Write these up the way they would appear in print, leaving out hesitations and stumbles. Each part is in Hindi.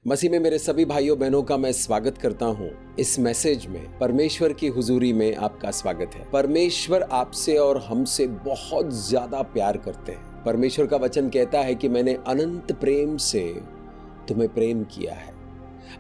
मसीह में मेरे सभी भाइयों बहनों का मैं स्वागत करता हूं। इस मैसेज में परमेश्वर की हुजूरी में आपका स्वागत है। परमेश्वर आपसे और हमसे बहुत ज्यादा प्यार करते हैं। परमेश्वर का वचन कहता है कि मैंने अनंत प्रेम से तुम्हें प्रेम किया है।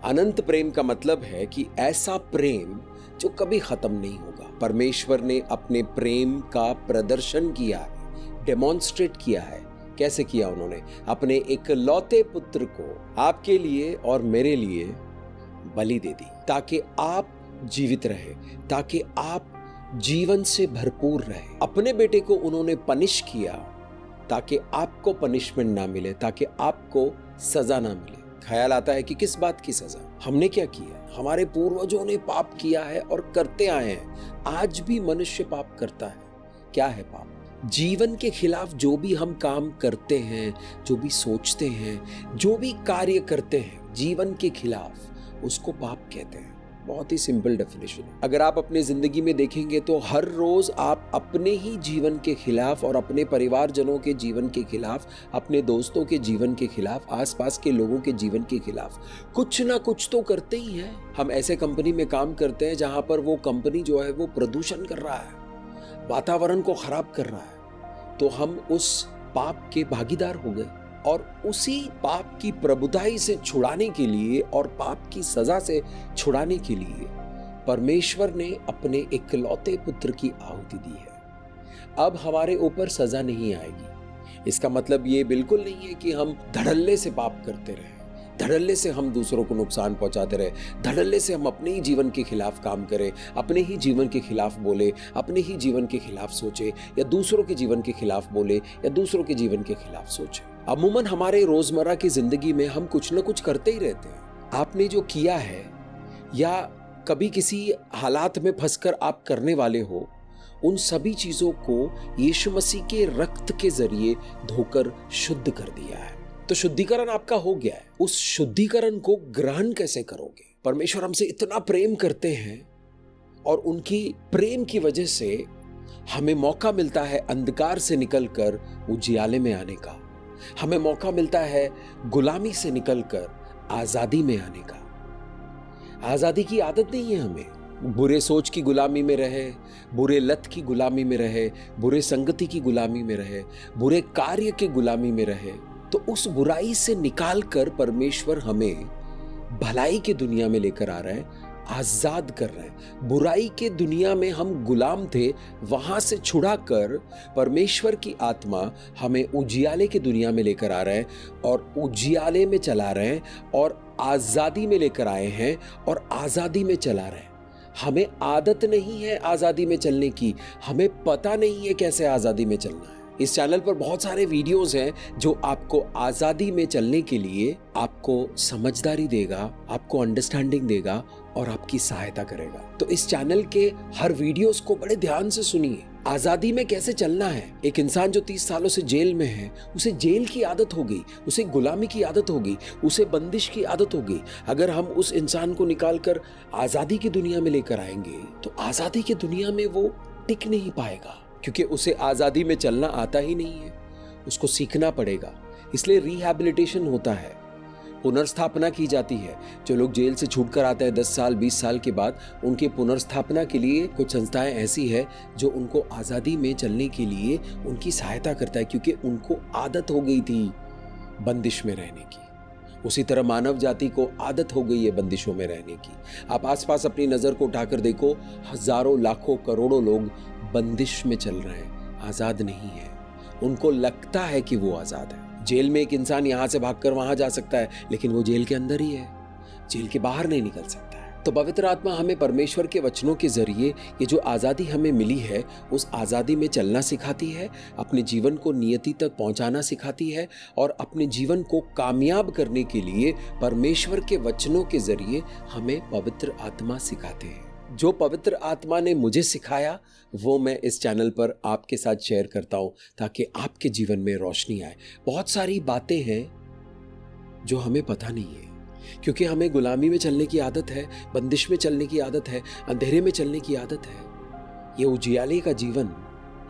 अनंत प्रेम का मतलब है कि ऐसा प्रेम जो कभी खत्म नहीं होगा। परमेश्वर ने अपने प्रेम का प्रदर्शन किया है, डेमोन्स्ट्रेट किया है। कैसे किया? उन्होंने अपने इकलौते पुत्र को आपके लिए और मेरे लिए बलि दे दी, ताकि आप जीवित रहे, ताकि आप जीवन से भरपूर रहे। अपने बेटे को उन्होंने पनिश किया ताकि आपको पनिशमेंट ना मिले, ताकि आपको सजा ना मिले। ख्याल आता है कि किस बात की सजा? हमने क्या किया? हमारे पूर्वजों ने पाप किया है और करते आए हैं। आज भी मनुष्य पाप करता है। क्या है पाप? जीवन के खिलाफ जो भी हम काम करते हैं, जो भी सोचते हैं, जो भी कार्य करते हैं जीवन के खिलाफ, उसको पाप कहते हैं। बहुत ही सिंपल डेफिनेशन है। अगर आप अपनी जिंदगी में देखेंगे तो हर रोज आप अपने ही जीवन के खिलाफ और अपने परिवारजनों के जीवन के खिलाफ, अपने दोस्तों के जीवन के खिलाफ, आसपास के लोगों के जीवन के खिलाफ कुछ ना कुछ तो करते ही हैं। हम ऐसे कंपनी में काम करते हैं जहां पर वो कंपनी जो है वो प्रदूषण कर रहा है, वातावरण को खराब कर रहा है, तो हम उस पाप के भागीदार हो गए। और उसी पाप की प्रभुताई से छुड़ाने के लिए और पाप की सजा से छुड़ाने के लिए परमेश्वर ने अपने इकलौते पुत्र की आहुति दी है। अब हमारे ऊपर सजा नहीं आएगी। इसका मतलब ये बिल्कुल नहीं है कि हम धड़ल्ले से पाप करते रहे, धड़ल्ले से हम दूसरों को नुकसान पहुंचाते रहे, धड़ल्ले से हम अपने ही जीवन के खिलाफ काम करें, अपने ही जीवन के खिलाफ बोले, अपने ही जीवन के खिलाफ सोचे, या दूसरों के जीवन के खिलाफ बोले या दूसरों के जीवन के खिलाफ सोचे। अमूमन हमारे रोजमर्रा की जिंदगी में हम कुछ ना कुछ करते ही रहते हैं। आपने जो किया है या कभी किसी हालात में फंसकर आप करने वाले हो, उन सभी चीजों को यीशु मसीह के रक्त के जरिए धोकर शुद्ध कर दिया है। तो शुद्धिकरण आपका हो गया है। उस शुद्धिकरण को ग्रहण कैसे करोगे? परमेश्वर हमसे इतना प्रेम करते हैं और उनकी प्रेम की वजह से हमें मौका मिलता है अंधकार से निकलकर उजियाले में आने का। हमें मौका मिलता है गुलामी से निकलकर आजादी में आने का। आजादी की आदत नहीं है हमें। बुरे सोच की गुलामी में रहे, बुरे लत की गुलामी में रहे, बुरे संगति की गुलामी में रहे, बुरे कार्य की गुलामी में रहे, तो उस बुराई से निकालकर परमेश्वर हमें भलाई की दुनिया में लेकर आ रहा है, आजाद कर रहे हैं। बुराई के दुनिया में हम गुलाम थे, वहां से छुड़ाकर परमेश्वर की आत्मा हमें उजियाले की दुनिया में लेकर आ रहे हैं और उजियाले में चला रहे हैं और आजादी में लेकर आए हैं और आजादी में चला रहे हैं। हमें आदत नहीं है आजादी में चलने की, हमें पता नहीं है कैसे आजादी में चलना है। इस चैनल पर बहुत सारे वीडियोस हैं जो आपको आजादी में चलने के लिए आपको समझदारी देगा, आपको अंडरस्टैंडिंग देगा और आपकी सहायता करेगा। तो इस चैनल के हर वीडियोस को बड़े ध्यान से सुनिए। आजादी में कैसे चलना है। एक इंसान जो 30 सालों से जेल में है, उसे जेल की आदत हो गई, उसे गुलामी की आदत हो गई, उसे बंदिश की आदत हो गई। अगर हम उस इंसान को निकालकर आजादी की दुनिया में लेकर आएंगे तो आजादी की दुनिया में वो टिक नहीं पाएगा, क्योंकि उसे आजादी में चलना आता ही नहीं है। उसको सीखना पड़ेगा। इसलिए रिहैबिलिटेशन होता है, पुनर्स्थापना की जाती है। जो लोग जेल से छूट कर आते हैं 10 साल 20 साल के बाद, उनके पुनर्स्थापना के लिए कुछ संस्थाएं ऐसी है जो उनको आजादी में चलने के लिए उनकी सहायता करता है, क्योंकि उनको आदत हो गई थी बंदिश में रहने की। उसी तरह मानव जाति को आदत हो गई है बंदिशों में रहने की। आप आसपास अपनी नजर को उठाकर देखो, हजारों लाखों करोड़ों लोग बंदिश में चल रहे हैं, आजाद नहीं है। उनको लगता है कि वो आजाद है। जेल में एक इंसान यहां से भागकर वहां जा सकता है, लेकिन वो जेल के अंदर ही है, जेल के बाहर नहीं निकल सकता है। तो पवित्र आत्मा हमें परमेश्वर के वचनों के जरिए ये जो आजादी हमें मिली है, उस आजादी में चलना सिखाती है, अपने जीवन को नियति तक पहुंचाना सिखाती है और अपने जीवन को कामयाब करने के लिए परमेश्वर के वचनों के जरिए हमें पवित्र आत्मा सिखाते हैं। जो पवित्र आत्मा ने मुझे सिखाया वो मैं इस चैनल पर आपके साथ शेयर करता हूं, ताकि आपके जीवन में रोशनी आए। बहुत सारी बातें हैं जो हमें पता नहीं है, क्योंकि हमें गुलामी में चलने की आदत है, बंदिश में चलने की आदत है, अंधेरे में चलने की आदत है। ये उजियाले का जीवन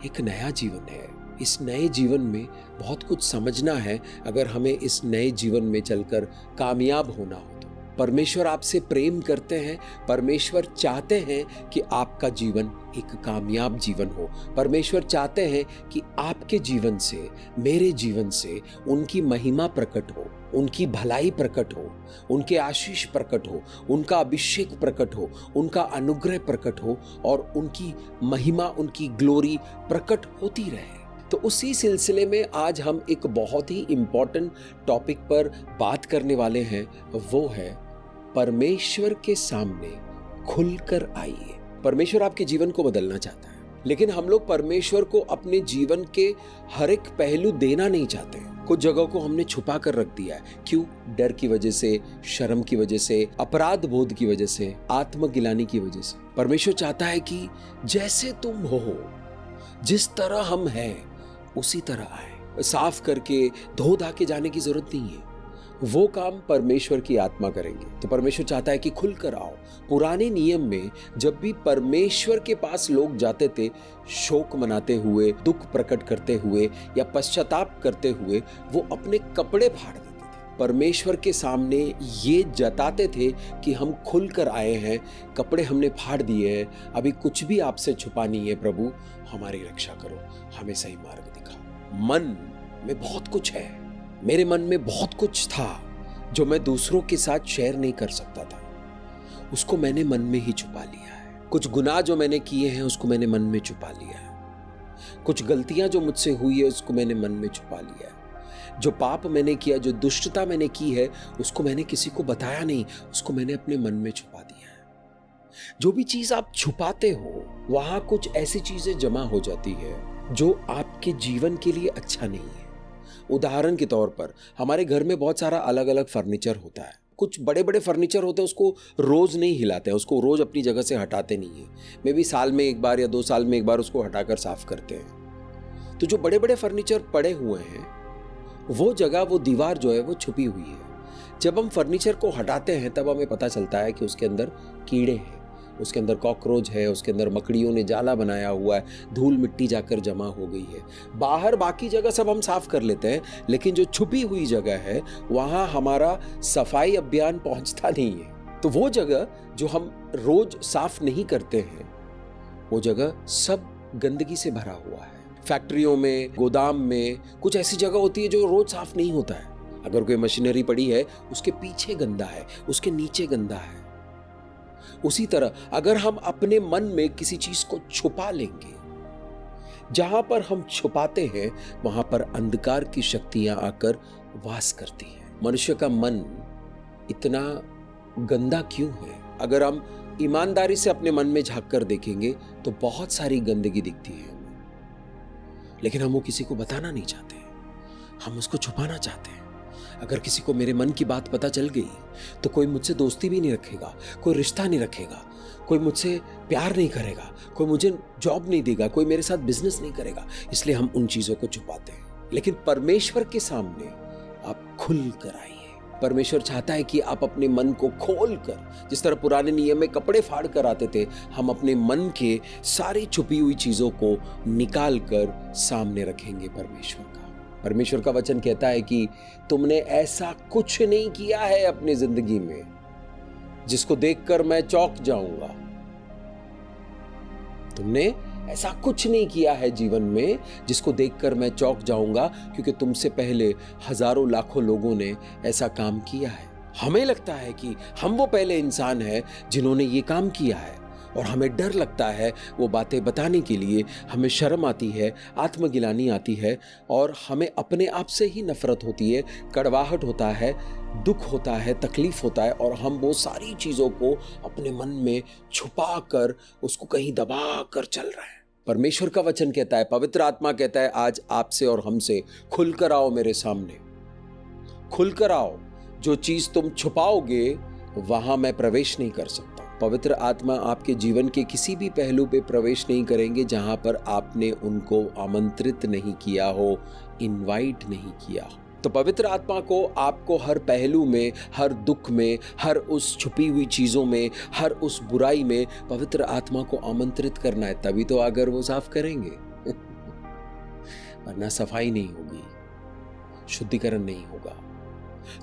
एक नया जीवन है। इस नए जीवन में बहुत कुछ समझना है अगर हमें इस नए जीवन में चलकर कामयाब होना हो तो। परमेश्वर आपसे प्रेम करते हैं, परमेश्वर चाहते हैं कि आपका जीवन एक कामयाब जीवन हो। परमेश्वर चाहते हैं कि आपके जीवन से, मेरे जीवन से उनकी महिमा प्रकट हो, उनकी भलाई प्रकट हो, उनके आशीष प्रकट हो, उनका अभिषेक प्रकट हो, उनका अनुग्रह प्रकट हो और उनकी महिमा, उनकी ग्लोरी प्रकट होती रहे। तो उसी सिलसिले में आज हम एक बहुत ही इंपॉर्टेंट टॉपिक पर बात करने वाले हैं, वो है परमेश्वर के सामने खुलकर आइए। परमेश्वर आपके जीवन को बदलना चाहता है, लेकिन हम लोग परमेश्वर को अपने जीवन के हर एक पहलू देना नहीं चाहते हैं। कुछ जगहों को हमने छुपा कर रख दिया है। क्यों? डर की वजह से, शर्म की वजह से, अपराध बोध की वजह से, आत्मगिलानी की वजह से। परमेश्वर चाहता है कि जैसे तुम हो, जिस तरह हम हैं उसी तरह आए। साफ करके धो धा के जाने की जरूरत नहीं है, वो काम परमेश्वर की आत्मा करेंगे। तो परमेश्वर चाहता है कि खुलकर आओ। पुराने नियम में जब भी परमेश्वर के पास लोग जाते थे शोक मनाते हुए, दुख प्रकट करते हुए या पश्चाताप करते हुए, वो अपने कपड़े फाड़ देते थे। परमेश्वर के सामने ये जताते थे कि हम खुलकर आए हैं, कपड़े हमने फाड़ दिए हैं, अभी कुछ भी आपसे छुपा नहीं है प्रभु, हमारी रक्षा करो, हमें सही मार्ग दिखाओ। मन में बहुत कुछ है, मेरे मन में बहुत कुछ था जो मैं दूसरों के साथ शेयर नहीं कर सकता था, उसको मैंने मन में ही छुपा लिया है। कुछ गुनाह जो मैंने किए हैं उसको मैंने मन में छुपा लिया है। कुछ गलतियां जो मुझसे हुई है उसको मैंने मन में छुपा लिया है। जो पाप मैंने किया, जो दुष्टता मैंने की है, उसको मैंने किसी को बताया नहीं, उसको मैंने अपने मन में छुपा दिया है। जो भी चीज आप छुपाते हो वहां कुछ ऐसी चीजें जमा हो जाती है जो आपके जीवन के लिए अच्छा नहीं है। उदाहरण के तौर पर हमारे घर में बहुत सारा अलग अलग फर्नीचर होता है। कुछ बड़े बड़े फर्नीचर होते हैं, उसको रोज नहीं हिलाते हैं, उसको रोज अपनी जगह से हटाते नहीं है। मे भी साल में एक बार या 2 साल में एक बार उसको हटाकर साफ करते हैं। तो जो बड़े बड़े फर्नीचर पड़े हुए हैं, वो जगह, वो दीवार जो है वो छुपी हुई है। जब हम फर्नीचर को हटाते हैं तब हमें पता चलता है कि उसके अंदर कीड़े हैं, उसके अंदर कॉकरोच है, उसके अंदर मकड़ियों ने जाला बनाया हुआ है, धूल मिट्टी जाकर जमा हो गई है। बाहर बाकी जगह सब हम साफ कर लेते हैं, लेकिन जो छुपी हुई जगह है वहां हमारा सफाई अभियान पहुंचता नहीं है। तो वो जगह जो हम रोज साफ नहीं करते हैं, वो जगह सब गंदगी से भरा हुआ है। फैक्ट्रियों में, गोदाम में कुछ ऐसी जगह होती है जो रोज साफ नहीं होता है। अगर कोई मशीनरी पड़ी है, उसके पीछे गंदा है, उसके नीचे गंदा है। उसी तरह अगर हम अपने मन में किसी चीज को छुपा लेंगे, जहां पर हम छुपाते हैं वहां पर अंधकार की शक्तियां आकर वास करती हैं। मनुष्य का मन इतना गंदा क्यों है? अगर हम ईमानदारी से अपने मन में झांक कर देखेंगे तो बहुत सारी गंदगी दिखती है हमें, लेकिन हम वो किसी को बताना नहीं चाहते, हम उसको छुपाना चाहते हैं। अगर किसी को मेरे मन की बात पता चल गई तो कोई मुझसे दोस्ती भी नहीं रखेगा, कोई रिश्ता नहीं रखेगा, कोई मुझसे प्यार नहीं करेगा, कोई मुझे जॉब नहीं देगा, कोई मेरे साथ बिजनेस नहीं करेगा। इसलिए हम उन चीजों को छुपाते हैं। लेकिन परमेश्वर के सामने आप खुल कर आइए। परमेश्वर चाहता है कि आप अपने मन को खोल कर, जिस तरह पुराने नियम में कपड़े फाड़ कर आते थे, हम अपने मन के सारी छुपी हुई चीजों को निकाल कर सामने रखेंगे परमेश्वर का। परमेश्वर का वचन कहता है कि तुमने ऐसा कुछ नहीं किया है अपनी जिंदगी में जिसको देखकर मैं चौंक जाऊंगा। तुमने ऐसा कुछ नहीं किया है जीवन में जिसको देखकर मैं चौंक जाऊंगा, क्योंकि तुमसे पहले हजारों लाखों लोगों ने ऐसा काम किया है। हमें लगता है कि हम वो पहले इंसान हैं जिन्होंने ये काम किया है, और हमें डर लगता है वो बातें बताने के लिए। हमें शर्म आती है, आत्मगिलानी आती है, और हमें अपने आप से ही नफरत होती है, कड़वाहट होता है, दुख होता है, तकलीफ होता है, और हम वो सारी चीज़ों को अपने मन में छुपा कर, उसको कहीं दबा कर चल रहे हैं। परमेश्वर का वचन कहता है, पवित्र आत्मा कहता है, आज आपसे और हमसे खुलकर आओ मेरे सामने, खुलकर आओ। जो चीज़ तुम छुपाओगे वहां मैं प्रवेश नहीं कर सकता। पवित्र आत्मा आपके जीवन के किसी भी पहलू पे प्रवेश नहीं करेंगे जहां पर आपने उनको आमंत्रित नहीं किया हो, इनवाइट नहीं किया हो। तो पवित्र आत्मा को आपको हर पहलू में, हर दुख में, हर उस छुपी हुई चीजों में, हर उस बुराई में पवित्र आत्मा को आमंत्रित करना है, तभी तो अगर वो साफ करेंगे। वरना सफाई नहीं होगी, शुद्धिकरण नहीं होगा।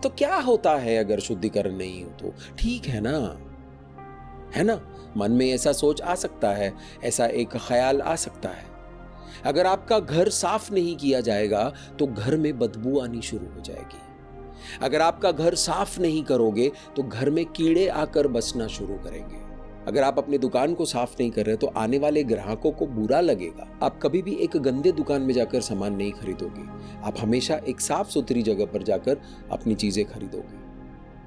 तो क्या होता है अगर शुद्धिकरण नहीं हो तो? ठीक है ना? मन में ऐसा सोच आ सकता है, ऐसा एक ख्याल आ सकता है। अगर आपका घर साफ नहीं किया जाएगा तो घर में बदबू आनी शुरू हो जाएगी। अगर आपका घर साफ नहीं करोगे तो घर में कीड़े आकर बसना शुरू करेंगे। अगर आप अपनी दुकान को साफ नहीं कर रहे तो आने वाले ग्राहकों को बुरा लगेगा। आप कभी भी एक गंदे दुकान में जाकर सामान नहीं खरीदोगे। आप हमेशा एक साफ सुथरी जगह पर जाकर अपनी चीजें खरीदोगे।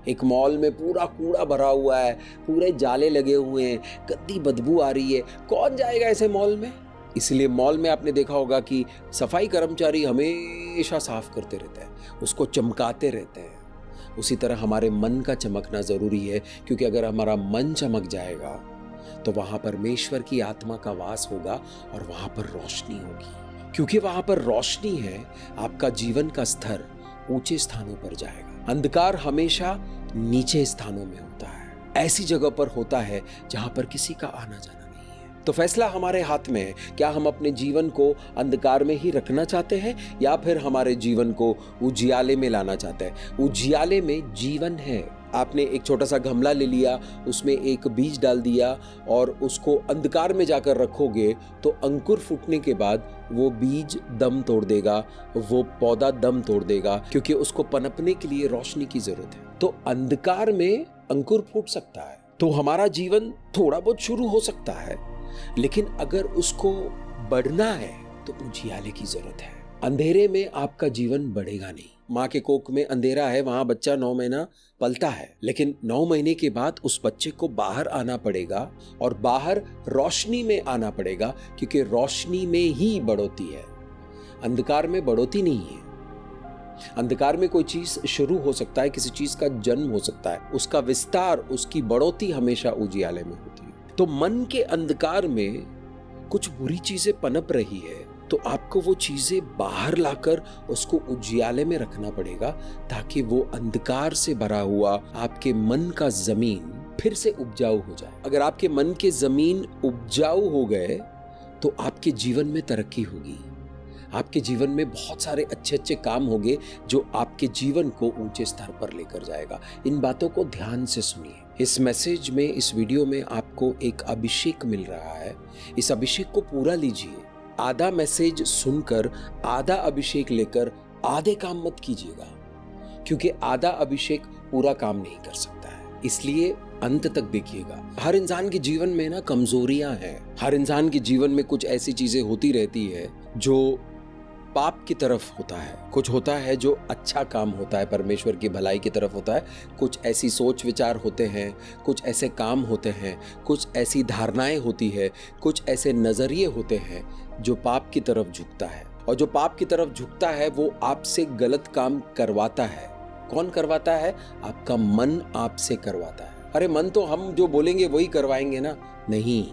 एक मॉल में पूरा कूड़ा भरा हुआ है, पूरे जाले लगे हुए हैं, गंदी बदबू आ रही है, कौन जाएगा ऐसे मॉल में? इसलिए मॉल में आपने देखा होगा कि सफाई कर्मचारी हमेशा साफ करते रहते हैं, उसको चमकाते रहते हैं। उसी तरह हमारे मन का चमकना जरूरी है, क्योंकि अगर हमारा मन चमक जाएगा तो वहां परमेश्वर की आत्मा का वास होगा और वहां पर रोशनी होगी। क्योंकि वहां पर रोशनी है, आपका जीवन का स्तर ऊंचे स्थानों पर जाएगा। अंधकार हमेशा नीचे स्थानों में होता है, ऐसी जगह पर होता है जहां पर किसी का आना जाना नहीं है। तो फैसला हमारे हाथ में है, क्या हम अपने जीवन को अंधकार में ही रखना चाहते हैं या फिर हमारे जीवन को उजियाले में लाना चाहते हैं? उजियाले में जीवन है। आपने एक छोटा सा गमला ले लिया, उसमें एक बीज डाल दिया और उसको अंधकार में जाकर रखोगे तो अंकुर फूटने के बाद वो बीज दम तोड़ देगा, वो पौधा दम तोड़ देगा, क्योंकि उसको पनपने के लिए रोशनी की जरूरत है। तो अंधकार में अंकुर फूट सकता है। तो हमारा जीवन थोड़ा बहुत शुरू हो सकता है, लेकिन अगर उसको बढ़ना है तो उजियाले की जरूरत है। अंधेरे में आपका जीवन बढ़ेगा नहीं। माँ के कोख में अंधेरा है, वहां बच्चा 9 महीना पलता है, लेकिन 9 महीने के बाद उस बच्चे को बाहर आना पड़ेगा और बाहर रोशनी में आना पड़ेगा, क्योंकि रोशनी में ही बढ़ोती है, अंधकार में बढ़ोती नहीं है। अंधकार में कोई चीज शुरू हो सकता है, किसी चीज का जन्म हो सकता है, उसका विस्तार, उसकी बढ़ोती हमेशा उजियाले में होती है। तो मन के अंधकार में कुछ बुरी चीजें पनप रही है, तो आपको वो चीजें बाहर लाकर उसको उजियाले में रखना पड़ेगा, ताकि वो अंधकार से भरा हुआ आपके मन का जमीन फिर से उपजाऊ हो जाए। अगर आपके मन के जमीन उपजाऊ हो गए तो आपके जीवन में तरक्की होगी, आपके जीवन में बहुत सारे अच्छे अच्छे काम होंगे जो आपके जीवन को ऊंचे स्तर पर लेकर जाएगा। इन बातों को ध्यान से सुनिए। इस मैसेज में, इस वीडियो में आपको एक अभिषेक मिल रहा है। इस अभिषेक को पूरा लीजिए। आधा मैसेज सुनकर आधा अभिषेक लेकर आधे काम मत कीजिएगा, क्योंकि आधा अभिषेक पूरा काम नहीं कर सकता है। इसलिए अंत तक देखिएगा। हर इंसान के जीवन में ना कमजोरियां हैं। हर इंसान के जीवन में कुछ ऐसी चीजें होती रहती है जो पाप की तरफ होता है, कुछ होता है जो अच्छा काम होता है, परमेश्वर की भलाई की तरफ होता है, कुछ ऐसी सोच विचार होते हैं, कुछ ऐसे काम होते हैं, कुछ ऐसी धारणाएं होती है, कुछ ऐसे नजरिए होते हैं जो पाप की तरफ झुकता है। और जो पाप की तरफ झुकता है वो आपसे गलत काम करवाता है। कौन करवाता है? आपका मन आपसे करवाता है। अरे मन तो हम जो बोलेंगे वही करवाएंगे ना? नहीं,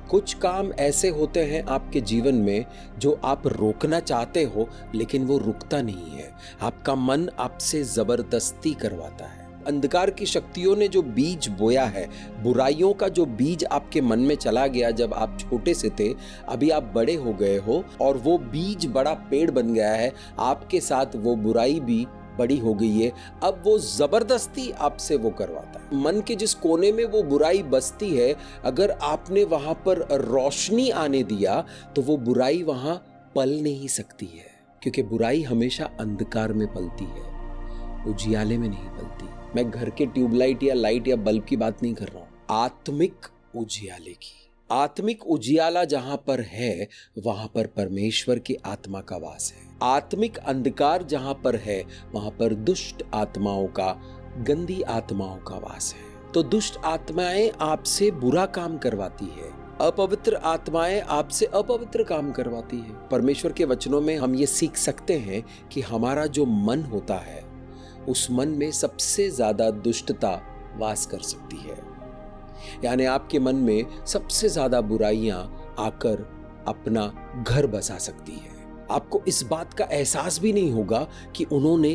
कुछ काम ऐसे होते हैं आपके जीवन में जो आप रोकना चाहते हो, लेकिन वो रुकता नहीं है। आपका मन आपसे जबरदस्ती करवाता है। अंधकार की शक्तियों ने जो बीज बोया है, बुराइयों का जो बीज आपके मन में चला गया जब आप छोटे से थे, अभी आप बड़े हो गए हो और वो बीज बड़ा पेड़ बन गया है, आपके साथ वो बुराई भी बड़ी हो गई है। अब वो जबरदस्ती आपसे वो करवाता है। मन के जिस कोने में वो बुराई बसती है, अगर आपने वहां पर रोशनी आने दिया तो वो बुराई वहां पल नहीं सकती है, क्योंकि बुराई हमेशा अंधकार में पलती है, उजियाले में नहीं पलती। मैं घर के ट्यूबलाइट या लाइट या बल्ब की बात नहीं कर रहा हूं, आत्मिक उजियाले की। आत्मिक उजियाला जहां पर है वहां पर परमेश्वर की आत्मा का वास है। आत्मिक अंधकार जहां पर है वहां पर दुष्ट आत्माओं का, गंदी आत्माओं का वास है। तो दुष्ट आत्माएं आपसे बुरा काम करवाती है, अपवित्र आत्माएं आपसे अपवित्र काम करवाती है। परमेश्वर के वचनों में हम ये सीख सकते हैं कि हमारा जो मन होता है, उस मन में सबसे ज्यादा दुष्टता वास कर सकती है। यानी आपके मन में सबसे ज्यादा बुराइयां आकर अपना घर बसा सकती है। आपको इस बात का एहसास भी नहीं होगा कि उन्होंने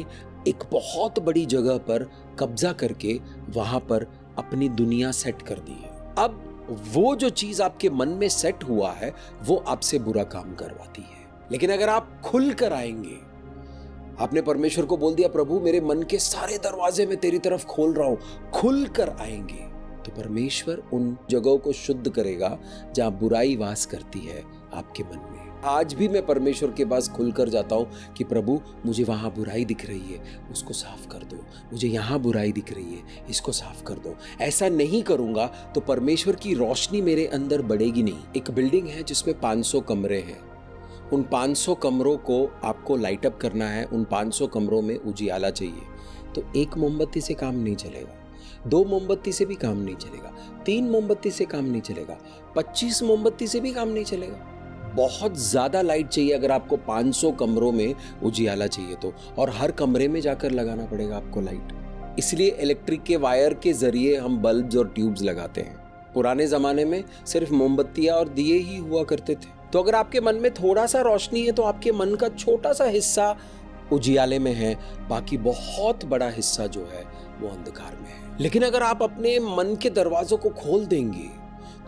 एक बहुत बड़ी जगह पर कब्जा करके वहां पर अपनी दुनिया सेट कर दी है। अब वो जो चीज आपके मन में सेट हुआ है वो आपसे बुरा काम करवाती है। लेकिन अगर आप खुल कर आएंगे, आपने परमेश्वर को बोल दिया, प्रभु मेरे मन के सारे दरवाजे मैं तेरी तरफ खोल रहा हूं, खुल कर आएंगे, तो परमेश्वर उन जगहों को शुद्ध करेगा जहां बुराई वास करती है आपके मन में। आज भी मैं परमेश्वर के पास खुलकर जाता हूं कि प्रभु मुझे वहां बुराई दिख रही है, उसको साफ कर दो, मुझे यहां बुराई दिख रही है, इसको साफ कर दो। ऐसा नहीं करूंगा तो परमेश्वर की रोशनी मेरे अंदर बढ़ेगी नहीं। एक बिल्डिंग है जिसमें 500 कमरे हैं, उन 500 कमरों को आपको लाइट अप करना है, उन 500 कमरों में उजियाला चाहिए। तो एक मोमबत्ती से काम नहीं चलेगा, 2 मोमबत्ती से भी काम नहीं चलेगा, 3 मोमबत्ती से काम नहीं चलेगा, 25 मोमबत्ती से भी काम नहीं चलेगा। बहुत ज्यादा लाइट चाहिए अगर आपको 500 कमरों में उजियाला चाहिए तो, और हर कमरे में जाकर लगाना पड़ेगा आपको लाइट। इसलिए इलेक्ट्रिक के वायर के जरिए हम बल्ब्स और ट्यूब्स लगाते हैं। पुराने जमाने में सिर्फ मोमबत्तियां और दिए ही हुआ करते थे। तो अगर आपके मन में थोड़ा सा रोशनी है तो आपके मन का छोटा सा हिस्सा उजियाले में है, बाकी बहुत बड़ा हिस्सा जो है वो अंधकार में है। लेकिन अगर आप अपने मन के दरवाजों को खोल देंगे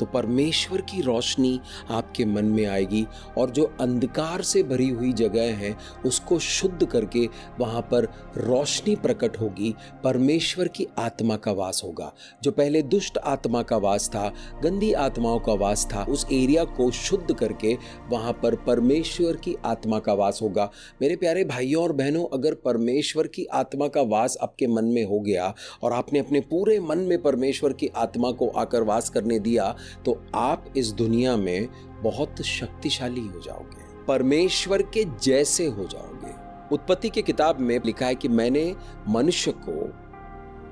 तो परमेश्वर की रोशनी आपके मन में आएगी और जो अंधकार से भरी हुई जगह है उसको शुद्ध करके वहां पर रोशनी प्रकट होगी। परमेश्वर की आत्मा का वास होगा। जो पहले दुष्ट आत्मा का वास था, गंदी आत्माओं का वास था, उस एरिया को शुद्ध करके वहां पर परमेश्वर की आत्मा का वास होगा। मेरे प्यारे भाइयों और बहनों, अगर परमेश्वर की आत्मा का वास आपके मन में हो गया और आपने अपने पूरे मन में परमेश्वर की आत्मा को आकर वास करने दिया तो आप इस दुनिया में बहुत शक्तिशाली हो जाओगे, परमेश्वर के जैसे हो जाओगे। उत्पत्ति की किताब में लिखा है कि मैंने मनुष्य को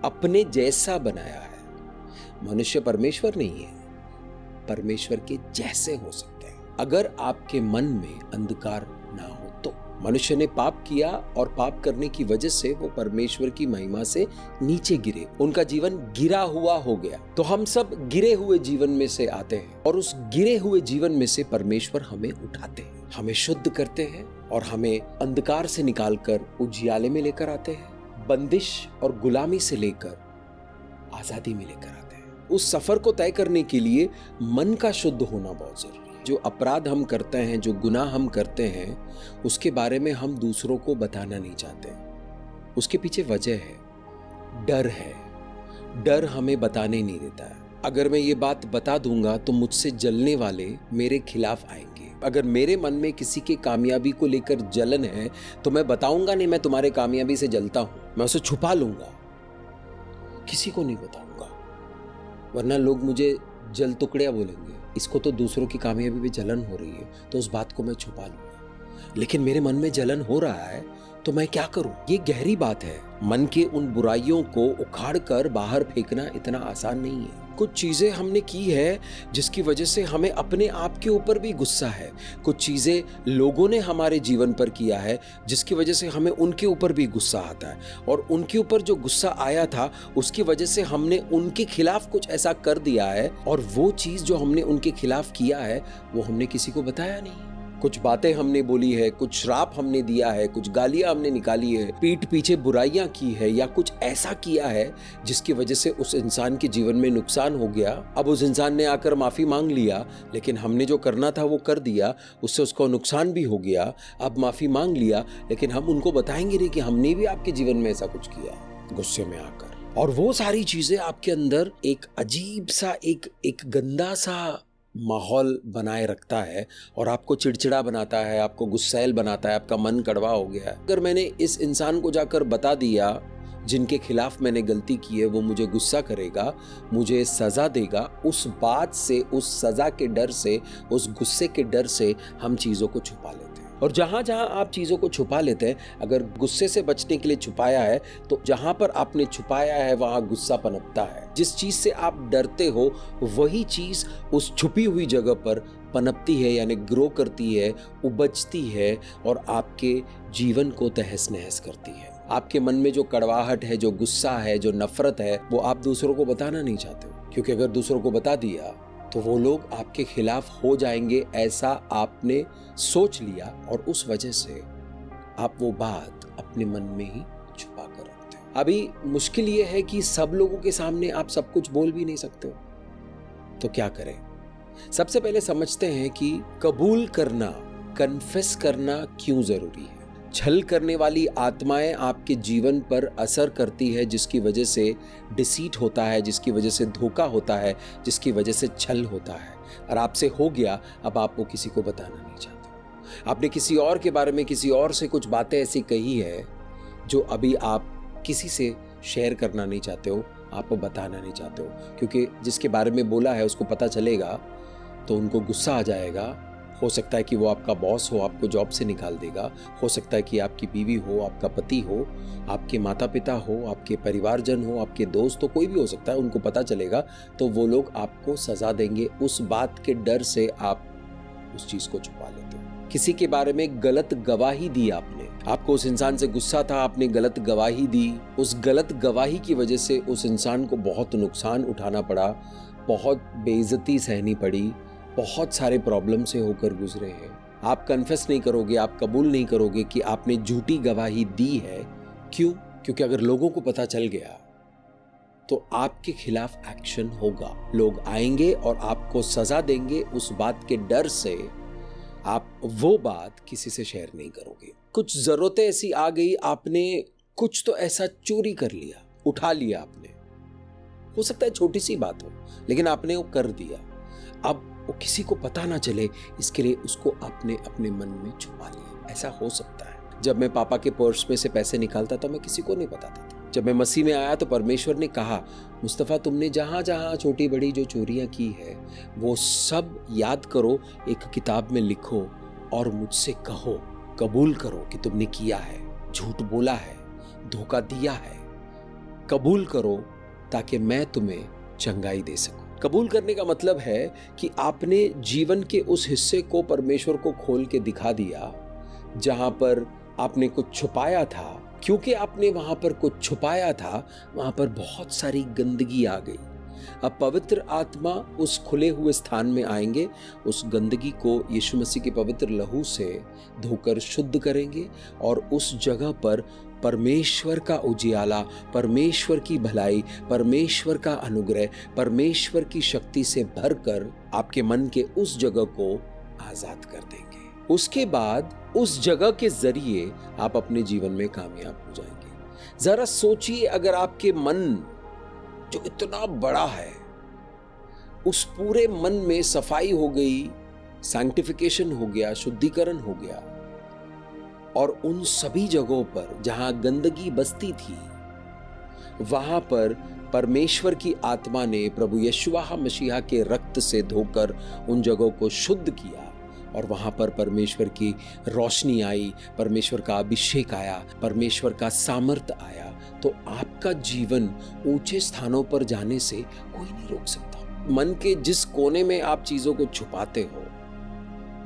अपने जैसा बनाया है। मनुष्य परमेश्वर नहीं है, परमेश्वर के जैसे हो सकते हैं अगर आपके मन में अंधकार ना हो तो। मनुष्य ने पाप किया और पाप करने की वजह से वो परमेश्वर की महिमा से नीचे गिरे, उनका जीवन गिरा हुआ हो गया। तो हम सब गिरे हुए जीवन में से आते हैं और उस गिरे हुए जीवन में से परमेश्वर हमें उठाते हैं, हमें शुद्ध करते हैं और हमें अंधकार से निकालकर उजियाले में लेकर आते हैं, बंदिश और गुलामी से लेकर आजादी में लेकर आते हैं। उस सफर को तय करने के लिए मन का शुद्ध होना बहुत जरूरी है। जो अपराध हम करते हैं, जो गुनाह हम करते हैं, उसके बारे में हम दूसरों को बताना नहीं चाहते। उसके पीछे वजह है, डर है। डर हमें बताने नहीं देता है। अगर मैं ये बात बता दूंगा तो मुझसे जलने वाले मेरे खिलाफ आएंगे। अगर मेरे मन में किसी की कामयाबी को लेकर जलन है तो मैं बताऊंगा नहीं मैं तुम्हारे कामयाबी से जलता हूं, मैं उसे छुपा लूंगा, किसी को नहीं बताऊंगा, वरना लोग मुझे जल टुकड़िया बोलेंगे। इसको तो दूसरों की कामयाबी पे जलन हो रही है तो उस बात को मैं छुपा लूंगा, लेकिन मेरे मन में जलन हो रहा है तो मैं क्या करूं? ये गहरी बात है। मन के उन बुराइयों को उखाड़ कर बाहर फेंकना इतना आसान नहीं है। कुछ चीजें हमने की है जिसकी वजह से हमें अपने आप के ऊपर भी गुस्सा है। कुछ चीजें लोगों ने हमारे जीवन पर किया है जिसकी वजह से हमें उनके ऊपर भी गुस्सा आता है, और उनके ऊपर जो गुस्सा आया था उसकी वजह से हमने उनके खिलाफ कुछ ऐसा कर दिया है, और वो चीज जो हमने उनके खिलाफ किया है वो हमने किसी को बताया नहीं। कुछ बातें हमने बोली है, कुछ श्राप हमने दिया है, कुछ गालियां हमने निकाली है, पीठ पीछे बुराइयां की है, या कुछ ऐसा किया है जिसकी वजह से उस इंसान के जीवन में नुकसान हो गया। अब उस इंसान ने आकर माफी मांग लिया, लेकिन हमने जो करना था वो कर दिया, उससे उसको नुकसान भी हो गया। अब माफी मांग लिया लेकिन हम उनको बताएंगे नहीं कि हमने भी आपके जीवन में ऐसा कुछ किया, गुस्से में आकर। और वो सारी चीजें आपके अंदर एक अजीब सा एक गंदा सा माहौल बनाए रखता है और आपको चिड़चिड़ा बनाता है, आपको गुस्सैल बनाता है, आपका मन कड़वा हो गया है। अगर मैंने इस इंसान को जाकर बता दिया जिनके खिलाफ मैंने गलती की है, वो मुझे गुस्सा करेगा, मुझे सजा देगा, उस बात से, उस सजा के डर से, उस गुस्से के डर से हम चीजों को छुपा लेते हैं। और जहां जहां आप चीजों को छुपा लेते हैं, अगर गुस्से से बचने के लिए छुपाया है तो जहां पर आपने छुपाया है वहां गुस्सा पनपता है। जिस चीज से आप डरते हो वही चीज उस छुपी हुई जगह पर पनपती है, यानी ग्रो करती है, उबजती है और आपके जीवन को तहस नहस करती है। आपके मन में जो कड़वाहट है, जो गुस्सा है, जो नफरत है, वो आप दूसरों को बताना नहीं चाहते हो, क्योंकि अगर दूसरों को बता दिया तो वो लोग आपके खिलाफ हो जाएंगे, ऐसा आपने सोच लिया, और उस वजह से आप वो बात अपने मन में ही छुपा कर रखते हो। अभी मुश्किल ये है कि सब लोगों के सामने आप सब कुछ बोल भी नहीं सकते हो, तो क्या करें? सबसे पहले समझते हैं कि कबूल करना कन्फेस करना क्यों जरूरी है? छल करने वाली आत्माएं आपके जीवन पर असर करती है, जिसकी वजह से डिसीट होता है, जिसकी वजह से धोखा होता है, जिसकी वजह से छल होता है। और आपसे हो गया, अब आप वो किसी को बताना नहीं चाहते हो। आपने किसी और के बारे में किसी और से कुछ बातें ऐसी कही है जो अभी आप किसी से शेयर करना नहीं चाहते हो, आप बताना नहीं चाहते हो, क्योंकि जिसके बारे में बोला है उसको पता चलेगा तो उनको गुस्सा आ जाएगा। हो सकता है कि वो आपका बॉस हो, आपको जॉब से निकाल देगा। हो सकता है कि आपकी बीवी हो, आपका पति हो, आपके माता पिता हो, आपके परिवारजन हो, आपके दोस्त हो, कोई भी हो सकता है। उनको पता चलेगा तो वो लोग आपको सजा देंगे। उस बात के डर से आप उस चीज को छुपा लेते हो। किसी के बारे में गलत गवाही दी आपने, आपको उस इंसान से गुस्सा था, आपने गलत गवाही दी। उस गलत गवाही की वजह से उस इंसान को बहुत नुकसान उठाना पड़ा, बहुत बेइज्जती सहनी पड़ी, बहुत सारे प्रॉब्लम से होकर गुजरे हैं। आप कन्फेस नहीं करोगे, आप कबूल नहीं करोगे कि आपने झूठी गवाही दी है। क्यों? क्योंकि अगर लोगों को पता चल गया तो आपके खिलाफ एक्शन होगा। लोग आएंगे और आपको सजा देंगे। उस बात के डर से आप वो बात किसी से शेयर नहीं करोगे। कुछ जरूरतें ऐसी आ गई, आपने कुछ तो ऐसा चोरी कर लिया, उठा लिया आपने। हो सकता है छोटी सी बात हो, लेकिन आपने वो कर दिया। अब वो किसी को पता ना चले, इसके लिए उसको आपने अपने मन में छुपा लिया। ऐसा हो सकता है। जब मैं पापा के पर्स में से पैसे निकालता था, मैं किसी को नहीं बताता था। जब मैं मसीह में आया तो परमेश्वर ने कहा, मुस्तफा तुमने जहां जहां छोटी बड़ी जो चोरियां की है वो सब याद करो, एक किताब में लिखो और मुझसे कहो, कबूल करो कि तुमने किया है, झूठ बोला है, धोखा दिया है। कबूल करो ताकि मैं तुम्हें चंगाई दे सकूं। कबूल करने का मतलब है कि आपने जीवन के उस हिस्से को परमेश्वर को खोल के दिखा दिया जहां पर आपने कुछ छुपाया था। क्योंकि आपने वहां पर कुछ छुपाया था, वहां पर बहुत सारी गंदगी आ गई। अब पवित्र आत्मा उस खुले हुए स्थान में आएंगे, उस गंदगी को यीशु मसीह के पवित्र लहू से धोकर शुद्ध करेंगे और उस जगह पर परमेश्वर का उजियाला, परमेश्वर की भलाई, परमेश्वर का अनुग्रह, परमेश्वर की शक्ति से भरकर आपके मन के उस जगह को आजाद कर देंगे। उसके बाद उस जगह के जरिए आप अपने जीवन में कामयाब हो जाएंगे। जरा सोचिए, अगर आपके मन जो इतना बड़ा है, उस पूरे मन में सफाई हो गई, सैंक्टिफिकेशन हो गया, शुद्धिकरण हो गया, और उन सभी जगहों पर जहां गंदगी बसती थी वहां पर परमेश्वर की आत्मा ने प्रभु यीशुआ मसीहा के रक्त से धोकर उन जगहों को शुद्ध किया और वहां पर परमेश्वर की रोशनी आई, परमेश्वर का अभिषेक आया, परमेश्वर का सामर्थ्य आया, तो आपका जीवन ऊंचे स्थानों पर जाने से कोई नहीं रोक सकता। मन के जिस कोने में आप चीजों को छुपाते हो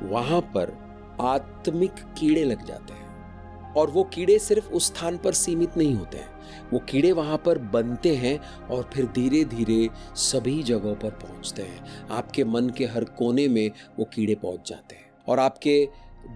वहां पर आत्मिक कीड़े लग जाते हैं, और वो कीड़े सिर्फ उस स्थान पर सीमित नहीं होते हैं, वो कीड़े वहां पर बनते हैं और फिर धीरे धीरे सभी जगहों पर पहुंचते हैं। आपके मन के हर कोने में वो कीड़े पहुंच जाते हैं और आपके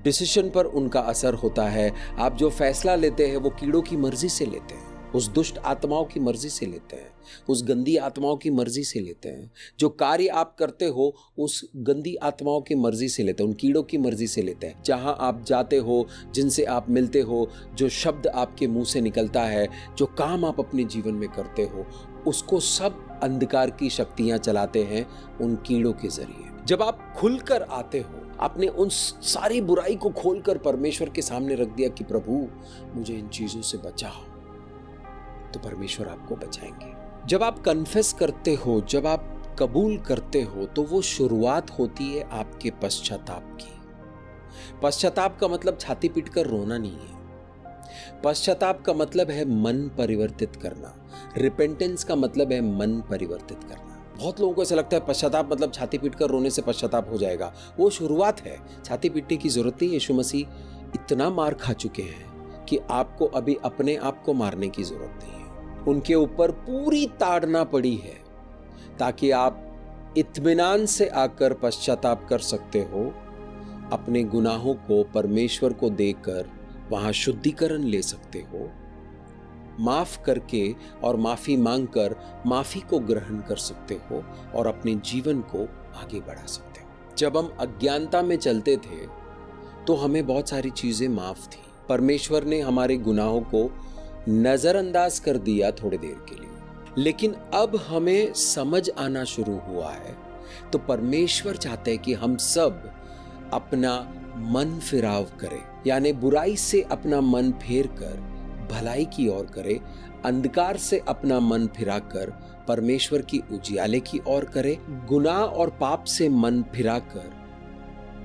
डिसीजन पर उनका असर होता है। आप जो फैसला लेते हैं वो कीड़ों की मर्जी से लेते हैं, उस दुष्ट आत्माओं की मर्जी से लेते हैं, उस गंदी आत्माओं की मर्जी से लेते हैं। जो कार्य आप करते हो उस गंदी आत्माओं की मर्जी से लेते हैं, उन कीड़ों की मर्जी से लेते हैं। जहां आप जाते हो, जिनसे आप मिलते हो, जो शब्द आपके मुंह से निकलता है, जो काम आप अपने जीवन में करते हो, उसको सब अंधकार की शक्तियां चलाते हैं उन कीड़ों के जरिए। जब आप खुलकर आते हो, आपने उन सारी बुराई को खोलकर परमेश्वर के सामने रख दिया कि प्रभु मुझे इन चीजों से बचाओ, तो परमेश्वर आपको बचाएंगे। जब आप कन्फेस करते हो, जब आप कबूल करते हो, तो वो शुरुआत होती है आपके पश्चाताप की। पश्चाताप का मतलब छाती पीटकर रोना नहीं है। पश्चाताप का मतलब है मन परिवर्तित करना। रिपेंटेंस का मतलब है मन परिवर्तित करना। बहुत लोगों को ऐसा लगता है पश्चाताप मतलब छाती पीटकर रोने से पश्चाताप हो जाएगा। वो शुरुआत है, छाती पीटने की जरूरत नहीं। यीशु मसीह इतना मार खा चुके हैं कि आपको अभी अपने आप को मारने की जरूरत नहीं है। उनके ऊपर पूरी ताड़ना पड़ी है ताकि आप इत्मीनान से आकर पश्चाताप कर सकते हो, अपने गुनाहों को परमेश्वर को देकर वहां शुद्धिकरण ले सकते हो, माफ करके और माफी मांगकर माफी को ग्रहण कर सकते हो और अपने जीवन को आगे बढ़ा सकते हो। जब हम अज्ञानता में चलते थे तो हमें बहुत सारी चीजें माफ थी। परमेश्वर ने हमारे गुनाहों को नजरअंदाज कर दिया थोड़ी देर के लिए। लेकिन अब हमें समझ आना शुरू हुआ है, तो परमेश्वर चाहते हैं कि हम सब अपना मन फिराव करें, यानी बुराई से अपना मन फेर कर भलाई की ओर करे, अंधकार से अपना मन फिराकर परमेश्वर की उजियाले की ओर करे, गुनाह और पाप से मन फिराकर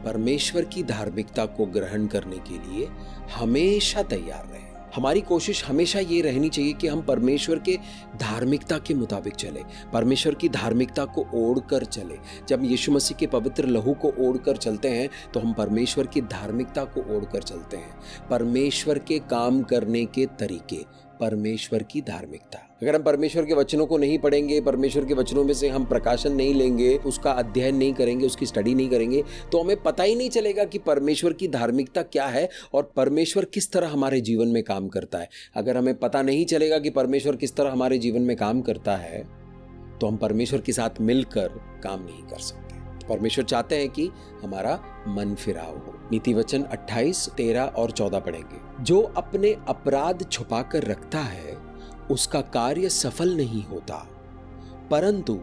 परमेश्वर की धार्मिकता को ग्रहण करने के लिए हमेशा तैयार रहे। हमारी कोशिश हमेशा ये रहनी चाहिए कि हम परमेश्वर के धार्मिकता के मुताबिक चले, परमेश्वर की धार्मिकता को ओढ़ कर चले। जब यीशु मसीह के पवित्र लहू को ओढ़ कर चलते हैं तो हम परमेश्वर की धार्मिकता को ओढ़ कर चलते हैं। परमेश्वर के काम करने के तरीके, परमेश्वर की धार्मिकता। अगर हम परमेश्वर के वचनों को नहीं पढ़ेंगे, परमेश्वर के वचनों में से हम प्रकाशन नहीं लेंगे, उसका अध्ययन नहीं करेंगे, उसकी स्टडी नहीं करेंगे, तो हमें पता ही नहीं चलेगा कि परमेश्वर की धार्मिकता क्या है और परमेश्वर किस तरह हमारे जीवन में काम करता है। अगर हमें पता नहीं चलेगा कि परमेश्वर किस तरह हमारे जीवन में काम करता है, तो हम परमेश्वर के साथ मिलकर काम नहीं कर सकते। परमेश्वर चाहते हैं कि हमारा मन फिराव हो। नीति वचन 28, 13 और 14 पढ़ेंगे। जो अपने अपराध छुपा कर रखता है उसका कार्य सफल नहीं होता, परंतु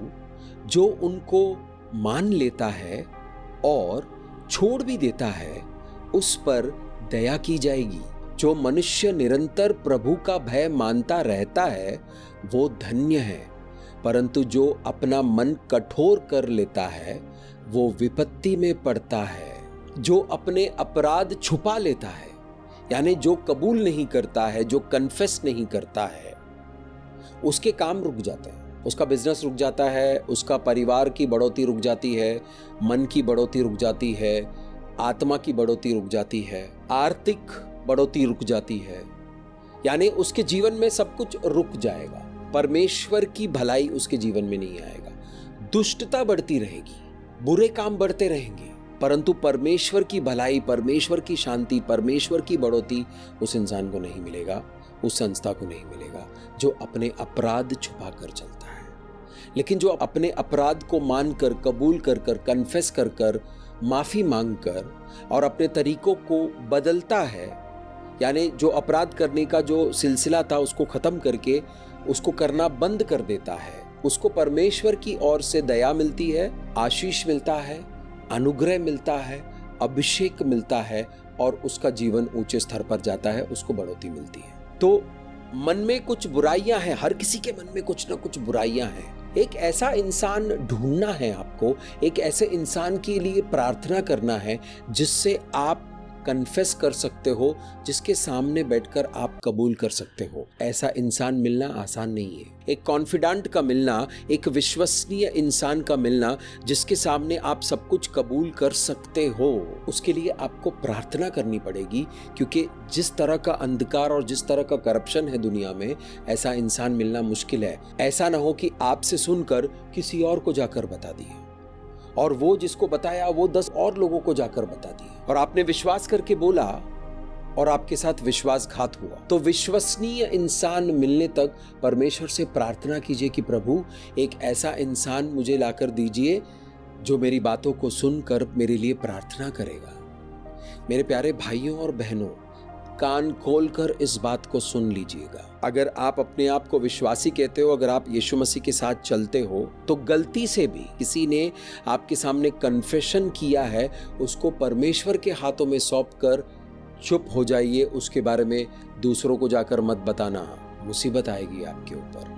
जो उनको मान लेता है और छोड़ भी देता है उस पर दया की जाएगी। जो मनुष्य निरंतर प्रभु का भय मानता रहता है वो धन्य है, परंतु जो अपना मन कठोर कर लेता है वो विपत्ति में पड़ता है। जो अपने अपराध छुपा लेता है, यानी जो कबूल नहीं करता है, जो कन्फेस नहीं करता है, उसके काम रुक जाते हैं, उसका बिजनेस रुक जाता है, उसका परिवार की बढ़ोतरी रुक जाती है, मन की बढ़ोतरी रुक जाती है, आत्मा की बढ़ोतरी रुक जाती है, आर्थिक बढ़ोतरी रुक जाती है, यानी उसके जीवन में सब कुछ रुक जाएगा। परमेश्वर की भलाई उसके जीवन में नहीं आएगा। दुष्टता बढ़ती रहेगी, बुरे काम बढ़ते रहेंगे, परंतु परमेश्वर की भलाई, परमेश्वर की शांति, परमेश्वर की बढ़ोतरी उस इंसान को नहीं मिलेगा, उस संस्था को नहीं मिलेगा जो अपने अपराध छुपा कर चलता है। लेकिन जो अपने अपराध को मानकर, कबूल कर कर, कन्फेस कर कर, माफी मांग कर और अपने तरीकों को बदलता है, यानी जो अपराध करने का जो सिलसिला था उसको खत्म करके उसको करना बंद कर देता है, उसको परमेश्वर की ओर से दया मिलती है, आशीष मिलता है, अनुग्रह मिलता है, अभिषेक मिलता है और उसका जीवन ऊंचे स्तर पर जाता है, उसको बढ़ोतरी मिलती है। तो मन में कुछ बुराइयां हैं, हर किसी के मन में कुछ ना कुछ बुराइयां हैं। एक ऐसा इंसान ढूंढना है आपको, एक ऐसे इंसान के लिए प्रार्थना करना है जिससे आप कन्फेस कर सकते हो, जिसके सामने बैठकर आप कबूल कर सकते हो। ऐसा इंसान मिलना आसान नहीं है। एक कॉन्फिडेंट का मिलना, एक विश्वसनीय इंसान का मिलना जिसके सामने आप सब कुछ कबूल कर सकते हो, उसके लिए आपको प्रार्थना करनी पड़ेगी, क्योंकि जिस तरह का अंधकार और जिस तरह का करप्शन है दुनिया में, ऐसा इंसान मिलना मुश्किल है। ऐसा ना हो कि आपसे सुनकर किसी और को जाकर बता दिए और वो जिसको बताया वो 10 और लोगों को जाकर बता दिया और आपने विश्वास करके बोला और आपके साथ विश्वासघात हुआ। तो विश्वसनीय इंसान मिलने तक परमेश्वर से प्रार्थना कीजिए कि प्रभु एक ऐसा इंसान मुझे लाकर दीजिए जो मेरी बातों को सुनकर मेरे लिए प्रार्थना करेगा। मेरे प्यारे भाइयों और बहनों, कान खोलकर इस बात को सुन लीजिएगा। अगर आप अपने आप को विश्वासी कहते हो, अगर आप यीशु मसीह के साथ चलते हो, तो गलती से भी किसी ने आपके सामने कन्फेशन किया है, उसको परमेश्वर के हाथों में सौंप कर चुप हो जाइए। उसके बारे में दूसरों को जाकर मत बताना, मुसीबत आएगी आपके ऊपर।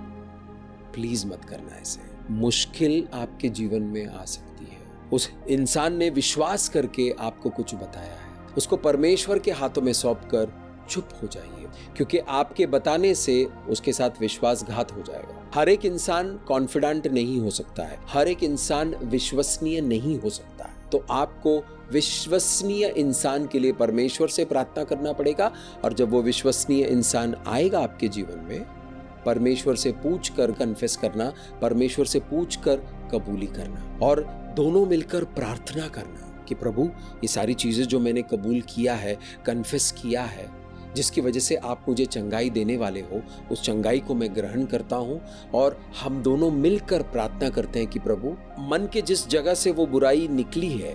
प्लीज मत करना ऐसे। मुश्किल आपके जीवन में आ सकती है। उस इंसान ने विश्वास करके आपको कुछ बताया है, उसको परमेश्वर के हाथों में सौंप कर चुप हो जाइए, क्योंकि आपके बताने से उसके साथ विश्वासघात हो जाएगा। हर एक इंसान कॉन्फिडेंट नहीं हो सकता है, हर एक इंसान विश्वसनीय नहीं हो सकता है। तो आपको विश्वसनीय इंसान के लिए परमेश्वर से प्रार्थना करना पड़ेगा, और जब वो विश्वसनीय इंसान आएगा आपके जीवन में, परमेश्वर से पूछ कर कन्फेस करना, परमेश्वर से पूछ कर कबूली करना, और दोनों मिलकर प्रार्थना करना कि प्रभु ये सारी चीजें जो मैंने कबूल किया है, कन्फेस किया है, जिसकी वजह से आप मुझे चंगाई देने वाले हो, उस चंगाई को मैं ग्रहण करता हूँ। और हम दोनों मिलकर प्रार्थना करते हैं कि प्रभु मन के जिस जगह से वो बुराई निकली है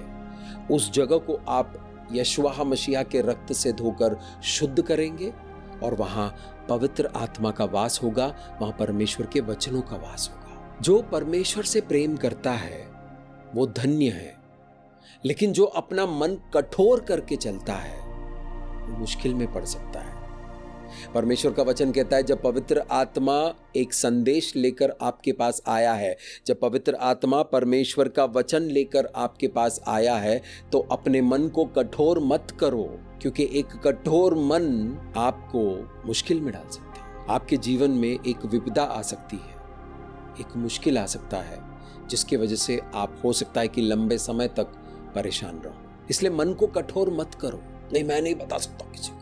उस जगह को आप यशुआ मसीहा के रक्त से धोकर शुद्ध करेंगे और वहां पवित्र आत्मा का वास होगा, वहां परमेश्वर के वचनों का वास होगा। जो परमेश्वर से प्रेम करता है वो धन्य है, लेकिन जो अपना मन कठोर करके चलता है वो मुश्किल में पड़ सकता है। परमेश्वर का वचन कहता है जब पवित्र आत्मा एक संदेश लेकर आपके पास आया है, जब पवित्र आत्मा परमेश्वर का वचन लेकर आपके पास आया है, तो अपने मन को कठोर मत करो, क्योंकि एक कठोर मन आपको मुश्किल में डाल सकता है। आपके जीवन में एक विपदा आ सकती है, एक मुश्किल आ सकता है, जिसकी वजह से आप हो सकता है कि लंबे समय तक परेशान रहो। इसलिए मन को कठोर मत करो। नहीं, मैं नहीं बता सकता किसी को।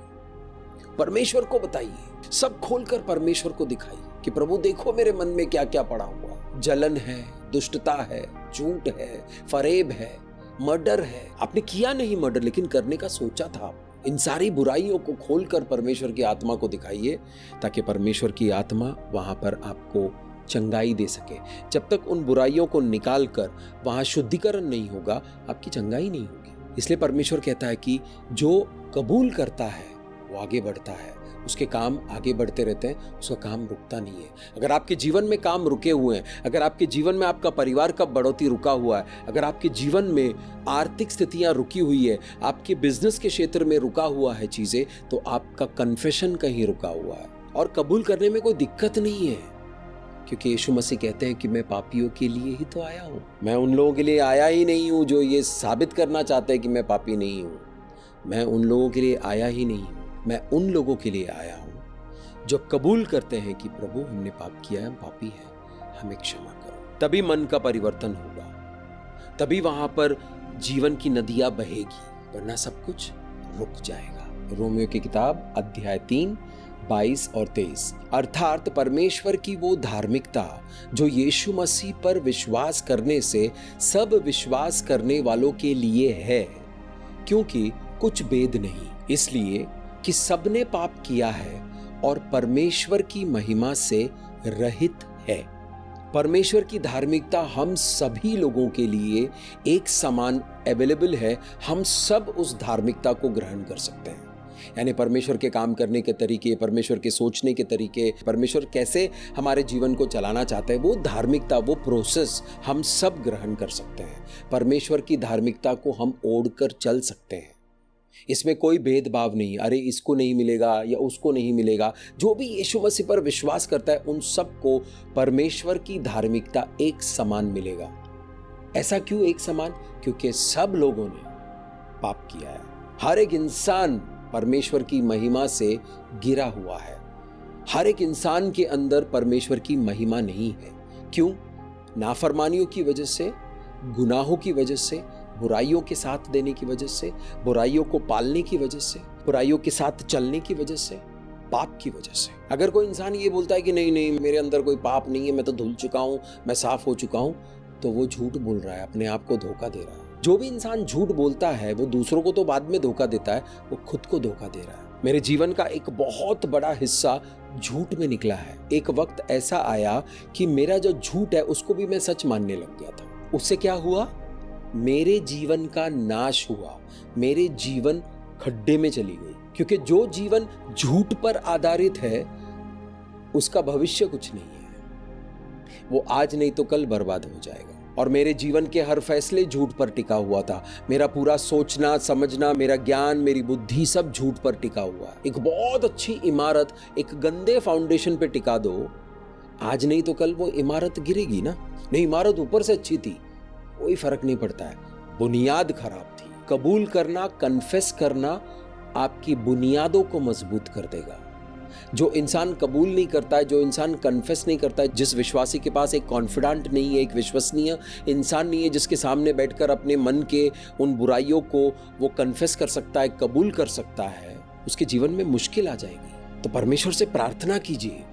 परमेश्वर को बताइए, सब खोलकर परमेश्वर को दिखाइए कि प्रभु देखो मेरे मन में क्या क्या पड़ा हुआ। जलन है, दुष्टता है, झूठ है, फरेब है, मर्डर है। आपने किया नहीं मर्डर, लेकिन करने का सोचा था। इन सारी बुराइयों को खोलकर परमेश्वर की आत्मा को दिखाइए, ताकि परमेश्वर की आत्मा वहां पर आपको चंगाई दे सके। जब तक उन बुराइयों को निकालकर वहां शुद्धिकरण नहीं होगा, आपकी चंगाई नहीं होगी। इसलिए परमेश्वर कहता है कि जो कबूल करता है वो आगे बढ़ता है, उसके काम आगे बढ़ते रहते हैं, उसका काम रुकता नहीं है। अगर आपके जीवन में काम रुके हुए हैं, अगर आपके जीवन में आपका परिवार का बढ़ोतरी रुका हुआ है, अगर आपके जीवन में आर्थिक स्थितियां रुकी हुई है, आपके बिजनेस के क्षेत्र में रुका हुआ है चीजें, तो आपका कन्फेशन कहीं रुका हुआ है। और कबूल करने में कोई दिक्कत नहीं है, क्योंकि यीशु मसीह कहते हैं कि मैं पापियों के लिए ही तो आया हूं। मैं उन लोगों के लिए आया ही नहीं हूं जो ये साबित करना चाहते हैं कि मैं पापी नहीं हूं। मैं उन लोगों के लिए आया ही नहीं हूं। मैं उन लोगों के लिए आया हूं जो कबूल करते हैं कि प्रभु हमने पाप किया है, हम पापी हैं, हमें क्षमा करो। तभी मन का परिवर्तन होगा, तभी वहां पर जीवन की नदियां बहेगी, वरना सब कुछ रुक जाएगा। रोमियो की किताब अध्याय 3 22 और 23। अर्थात परमेश्वर की वो धार्मिकता जो यीशु मसीह पर विश्वास करने से सब विश्वास करने वालों के लिए है, क्योंकि कुछ भेद नहीं, इसलिए कि सबने पाप किया है और परमेश्वर की महिमा से रहित है। परमेश्वर की धार्मिकता हम सभी लोगों के लिए एक समान अवेलेबल है। हम सब उस धार्मिकता को ग्रहण कर सकते हैं। यानी परमेश्वर के काम करने के तरीके, परमेश्वर के सोचने के तरीके, परमेश्वर कैसे हमारे जीवन को चलाना चाहते हैं, वो धार्मिकता, वो प्रोसेस हम सब ग्रहण कर सकते हैं। परमेश्वर की धार्मिकता को हम ओढ़कर चल सकते हैं। इसमें कोई भेदभाव नहीं, अरे इसको नहीं मिलेगा या उसको नहीं मिलेगा। जो भी यीशु मसीह पर विश्वास करता है उन सबको परमेश्वर की धार्मिकता एक समान मिलेगा। ऐसा क्यों एक समान? क्योंकि सब लोगों ने पाप किया है। हर एक इंसान परमेश्वर की महिमा से गिरा हुआ है। हर एक इंसान के अंदर परमेश्वर की महिमा नहीं है। क्यों? नाफरमानियों की वजह से, गुनाहों की वजह से, बुराइयों के साथ देने की वजह से, बुराइयों को पालने की वजह से, बुराइयों के साथ चलने की वजह से, पाप की वजह से। अगर कोई इंसान ये बोलता है कि नहीं नहीं मेरे अंदर कोई पाप नहीं है, मैं तो धुल चुका हूं, मैं साफ हो चुका हूं, तो वो झूठ बोल रहा है, अपने आप को धोखा दे रहा है। जो भी इंसान झूठ बोलता है वो दूसरों को तो बाद में धोखा देता है, वो खुद को धोखा दे रहा है। मेरे जीवन का एक बहुत बड़ा हिस्सा झूठ में निकला है। एक वक्त ऐसा आया कि मेरा जो झूठ है उसको भी मैं सच मानने लग गया था। उससे क्या हुआ? मेरे जीवन का नाश हुआ, मेरे जीवन खड्डे में चली गई। क्योंकि जो जीवन झूठ पर आधारित है उसका भविष्य कुछ नहीं है, वो आज नहीं तो कल बर्बाद हो जाएगा। और मेरे जीवन के हर फैसले झूठ पर टिका हुआ था। मेरा पूरा सोचना समझना, मेरा ज्ञान, मेरी बुद्धि सब झूठ पर टिका हुआ है। एक बहुत अच्छी इमारत एक गंदे फाउंडेशन पे टिका दो, आज नहीं तो कल वो इमारत गिरेगी ना। नहीं, इमारत ऊपर से अच्छी थी, कोई फर्क नहीं पड़ता है, बुनियाद खराब थी। कबूल करना, कन्फेस करना आपकी बुनियादों को मजबूत कर देगा। जो इंसान कबूल नहीं करता है, जो इंसान कन्फेस नहीं करता है, जिस विश्वासी के पास एक कॉन्फिडेंट नहीं है, एक विश्वसनीय इंसान नहीं है जिसके सामने बैठकर अपने मन के उन बुराइयों को वो कन्फेस कर सकता है, कबूल कर सकता है, उसके जीवन में मुश्किल आ जाएगी। तो परमेश्वर से प्रार्थना कीजिए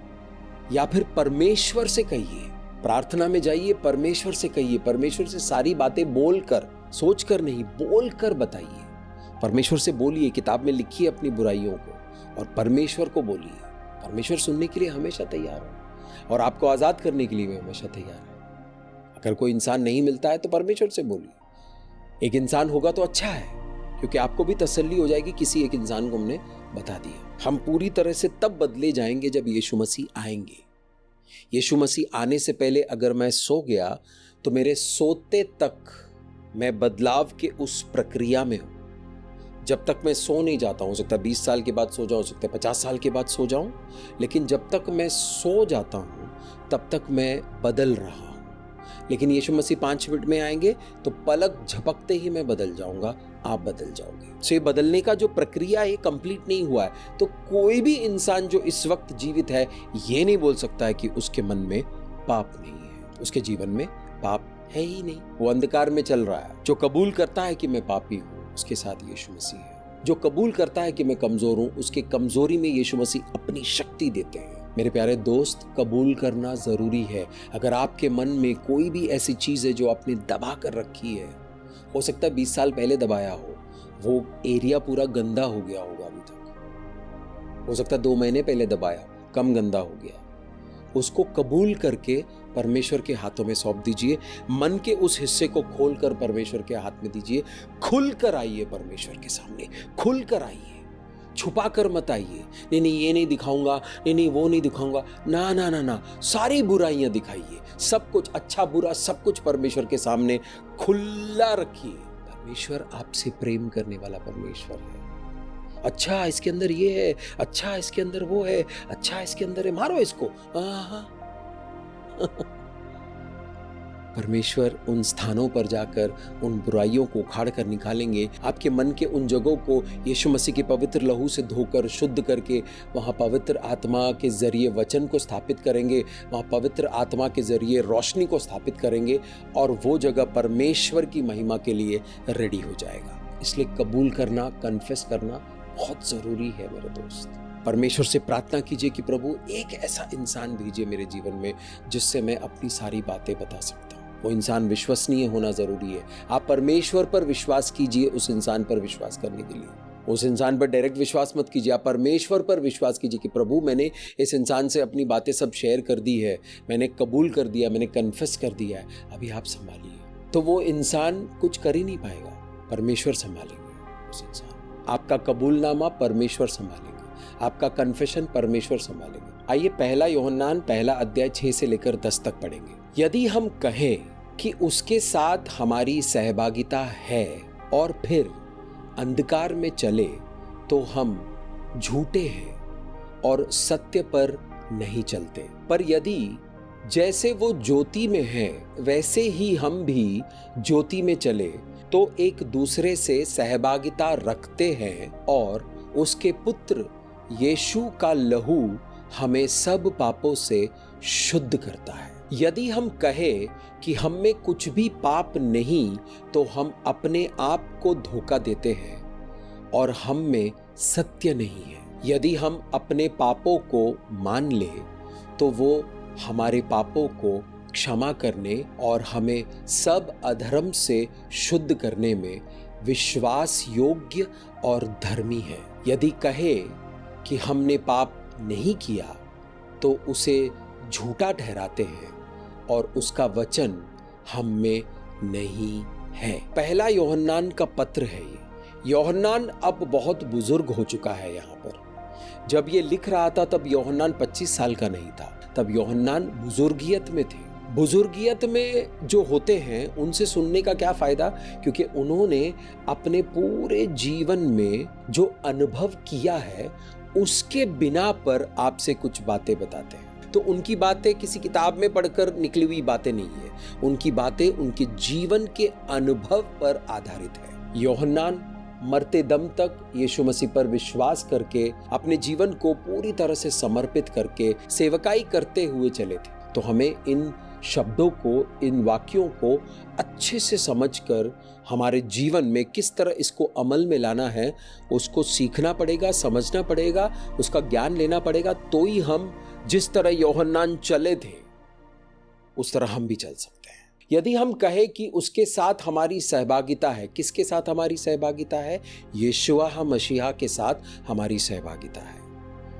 या फिर परमेश्वर से कहिए। प्रार्थना में जाइए, परमेश्वर से कहिए, परमेश्वर से सारी बातें बोलकर, सोचकर नहीं, बोलकर बताइए। परमेश्वर से बोलिए, किताब में लिखिए अपनी बुराइयों को और परमेश्वर को बोलिए। परमेश्वर सुनने के लिए हमेशा तैयार है और आपको आजाद करने के लिए भी हमेशा तैयार है। अगर कोई इंसान नहीं मिलता है तो परमेश्वर से बोलिए। एक इंसान होगा तो अच्छा है, क्योंकि आपको भी तसल्ली हो जाएगी किसी एक इंसान को हमने बता दिया। हम पूरी तरह से तब बदले जाएंगे जब यीशु मसीह आएंगे। यीशु मसीह आने से पहले अगर मैं सो गया तो मेरे सोते तक मैं बदलाव के उस प्रक्रिया में हूं। जब तक मैं सो नहीं जाता हूं, हो सकता है 20 साल के बाद सो जाऊं, हो सकता है 50 साल के बाद सो जाऊं, लेकिन जब तक मैं सो जाता हूं तब तक मैं बदल रहा हूं। लेकिन यीशु मसीह 5 मिनट में आएंगे तो पलक झपकते ही मैं बदल जाऊंगा, आप बदल जाओगे। सो ये बदलने का जो प्रक्रिया है कंप्लीट नहीं हुआ है। तो कोई भी इंसान जो इस वक्त जीवित है ये नहीं बोल सकता है कि उसके मन में पाप नहीं है, उसके जीवन में पाप है ही नहीं, वो अंधकार में चल रहा है। जो कबूल करता है कि मैं पापी हूं उसके साथ यीशु मसीह है। जो कबूल करता है कि मैं कमजोर हूं उसके कमजोरी में यीशु मसीह अपनी शक्ति देते हैं। मेरे प्यारे दोस्त, कबूल करना जरूरी है। अगर आपके मन में कोई भी ऐसी चीज है जो आपने दबा कर रखी है, हो सकता है 20 साल पहले दबाया हो, वो एरिया पूरा गंदा हो गया होगा अभी तक, हो सकता है 2 महीने पहले दबाया, कम गंदा हो गया, उसको कबूल करके परमेश्वर के हाथों में सौंप दीजिए। मन के उस हिस्से को खोलकर परमेश्वर के हाथ में दीजिए। खुल कर आइए परमेश्वर के सामने, खुल कर आइए, छुपा कर मत आइए। नहीं ये नहीं दिखाऊंगा, नहीं वो नहीं दिखाऊंगा, ना ना ना ना, सारी बुराइयां दिखाइए, सब कुछ अच्छा बुरा सब कुछ परमेश्वर के सामने खुला रखिए। परमेश्वर आपसे प्रेम करने वाला परमेश्वर है। अच्छा इसके अंदर ये है, अच्छा इसके अंदर वो है, अच्छा इसके अंदर है, मारो इसको। परमेश्वर उन स्थानों पर जाकर उन बुराइयों को उखाड़ कर निकालेंगे। आपके मन के उन जगहों को यीशु मसीह के पवित्र लहू से धोकर शुद्ध करके वहाँ पवित्र आत्मा के जरिए वचन को स्थापित करेंगे, वहाँ पवित्र आत्मा के जरिए रोशनी को स्थापित करेंगे और वो जगह परमेश्वर की महिमा के लिए रेडी हो जाएगा। इसलिए कबूल करना, कन्फेस करना बहुत जरूरी है मेरे दोस्त। परमेश्वर से प्रार्थना कीजिए कि प्रभु एक ऐसा इंसान भेजिए मेरे जीवन में जिससे मैं अपनी सारी बातें बता सकता हूँ। वो इंसान विश्वसनीय होना जरूरी है। आप परमेश्वर पर विश्वास कीजिए उस इंसान पर विश्वास करने के लिए। उस इंसान पर डायरेक्ट विश्वास मत कीजिए, आप परमेश्वर पर विश्वास कीजिए कि प्रभु मैंने इस इंसान से अपनी बातें सब शेयर कर दी है, मैंने कबूल कर दिया, मैंने कन्फेस कर दिया है, अभी आप संभालिए। तो वो इंसान कुछ कर ही नहीं पाएगा, परमेश्वर संभालेंगे उस इंसान। आपका कबूलनामा परमेश्वर संभालेंगे, आपका कन्फेशन परमेश्वर संभालेंगे। आइए 1 यूहन्ना 1 अध्याय 6 से लेकर 10 तक पढ़ेंगे। यदि हम कहें कि उसके साथ हमारी सहभागिता है और फिर अंधकार में चले तो हम झूठे हैं और सत्य पर नहीं चलते। पर यदि जैसे वो ज्योति में है वैसे ही हम भी ज्योति में चले तो एक दूसरे से सहभागिता रखते हैं और उसके पुत्र यीशु का लहू हमें सब पापों से शुद्ध करता है। यदि हम कहें कि हम में कुछ भी पाप नहीं तो हम अपने आप को धोखा देते हैं और हम में सत्य नहीं है। यदि हम अपने पापों को मान लें तो वो हमारे पापों को क्षमा करने और हमें सब अधर्म से शुद्ध करने में विश्वास योग्य और धर्मी है। यदि कहे कि हमने पाप नहीं किया तो उसे झूठा ठहराते हैं और उसका वचन हम में नहीं है। 1 यूहन्ना का पत्र है ये। यूहन्ना अब बहुत बुजुर्ग हो चुका है। यहाँ पर जब ये लिख रहा था तब यूहन्ना 25 साल का नहीं था, तब यूहन्ना बुजुर्गियत में थे। बुजुर्गियत में जो होते हैं उनसे सुनने का क्या फायदा, क्योंकि उन्होंने अपने पूरे जीवन में जो अनुभव किया है उसके बिना पर आपसे कुछ बातें बताते हैं। तो उनकी बातें किसी किताब में पढ़कर निकली हुई बातें नहीं है, उनकी बातें उनके जीवन के अनुभव पर आधारित है। यूहन्ना मरते दम तक यीशु मसीह पर विश्वास करके अपने जीवन को पूरी तरह से समर्पित करके सेवकाई करते हुए चले थे। तो हमें इन शब्दों को, इन वाक्यों को अच्छे से समझकर हमारे जीवन में किस तरह इसको अमल में लाना है उसको सीखना पड़ेगा, समझना पड़ेगा, उसका ज्ञान लेना पड़ेगा। तो ही हम जिस तरह यूहन्ना चले थे उस तरह हम भी चल सकते हैं। यदि हम कहें कि उसके साथ हमारी सहभागिता है, किसके साथ हमारी सहभागिता है? यीशुआ मसीहा के साथ हमारी सहभागिता है।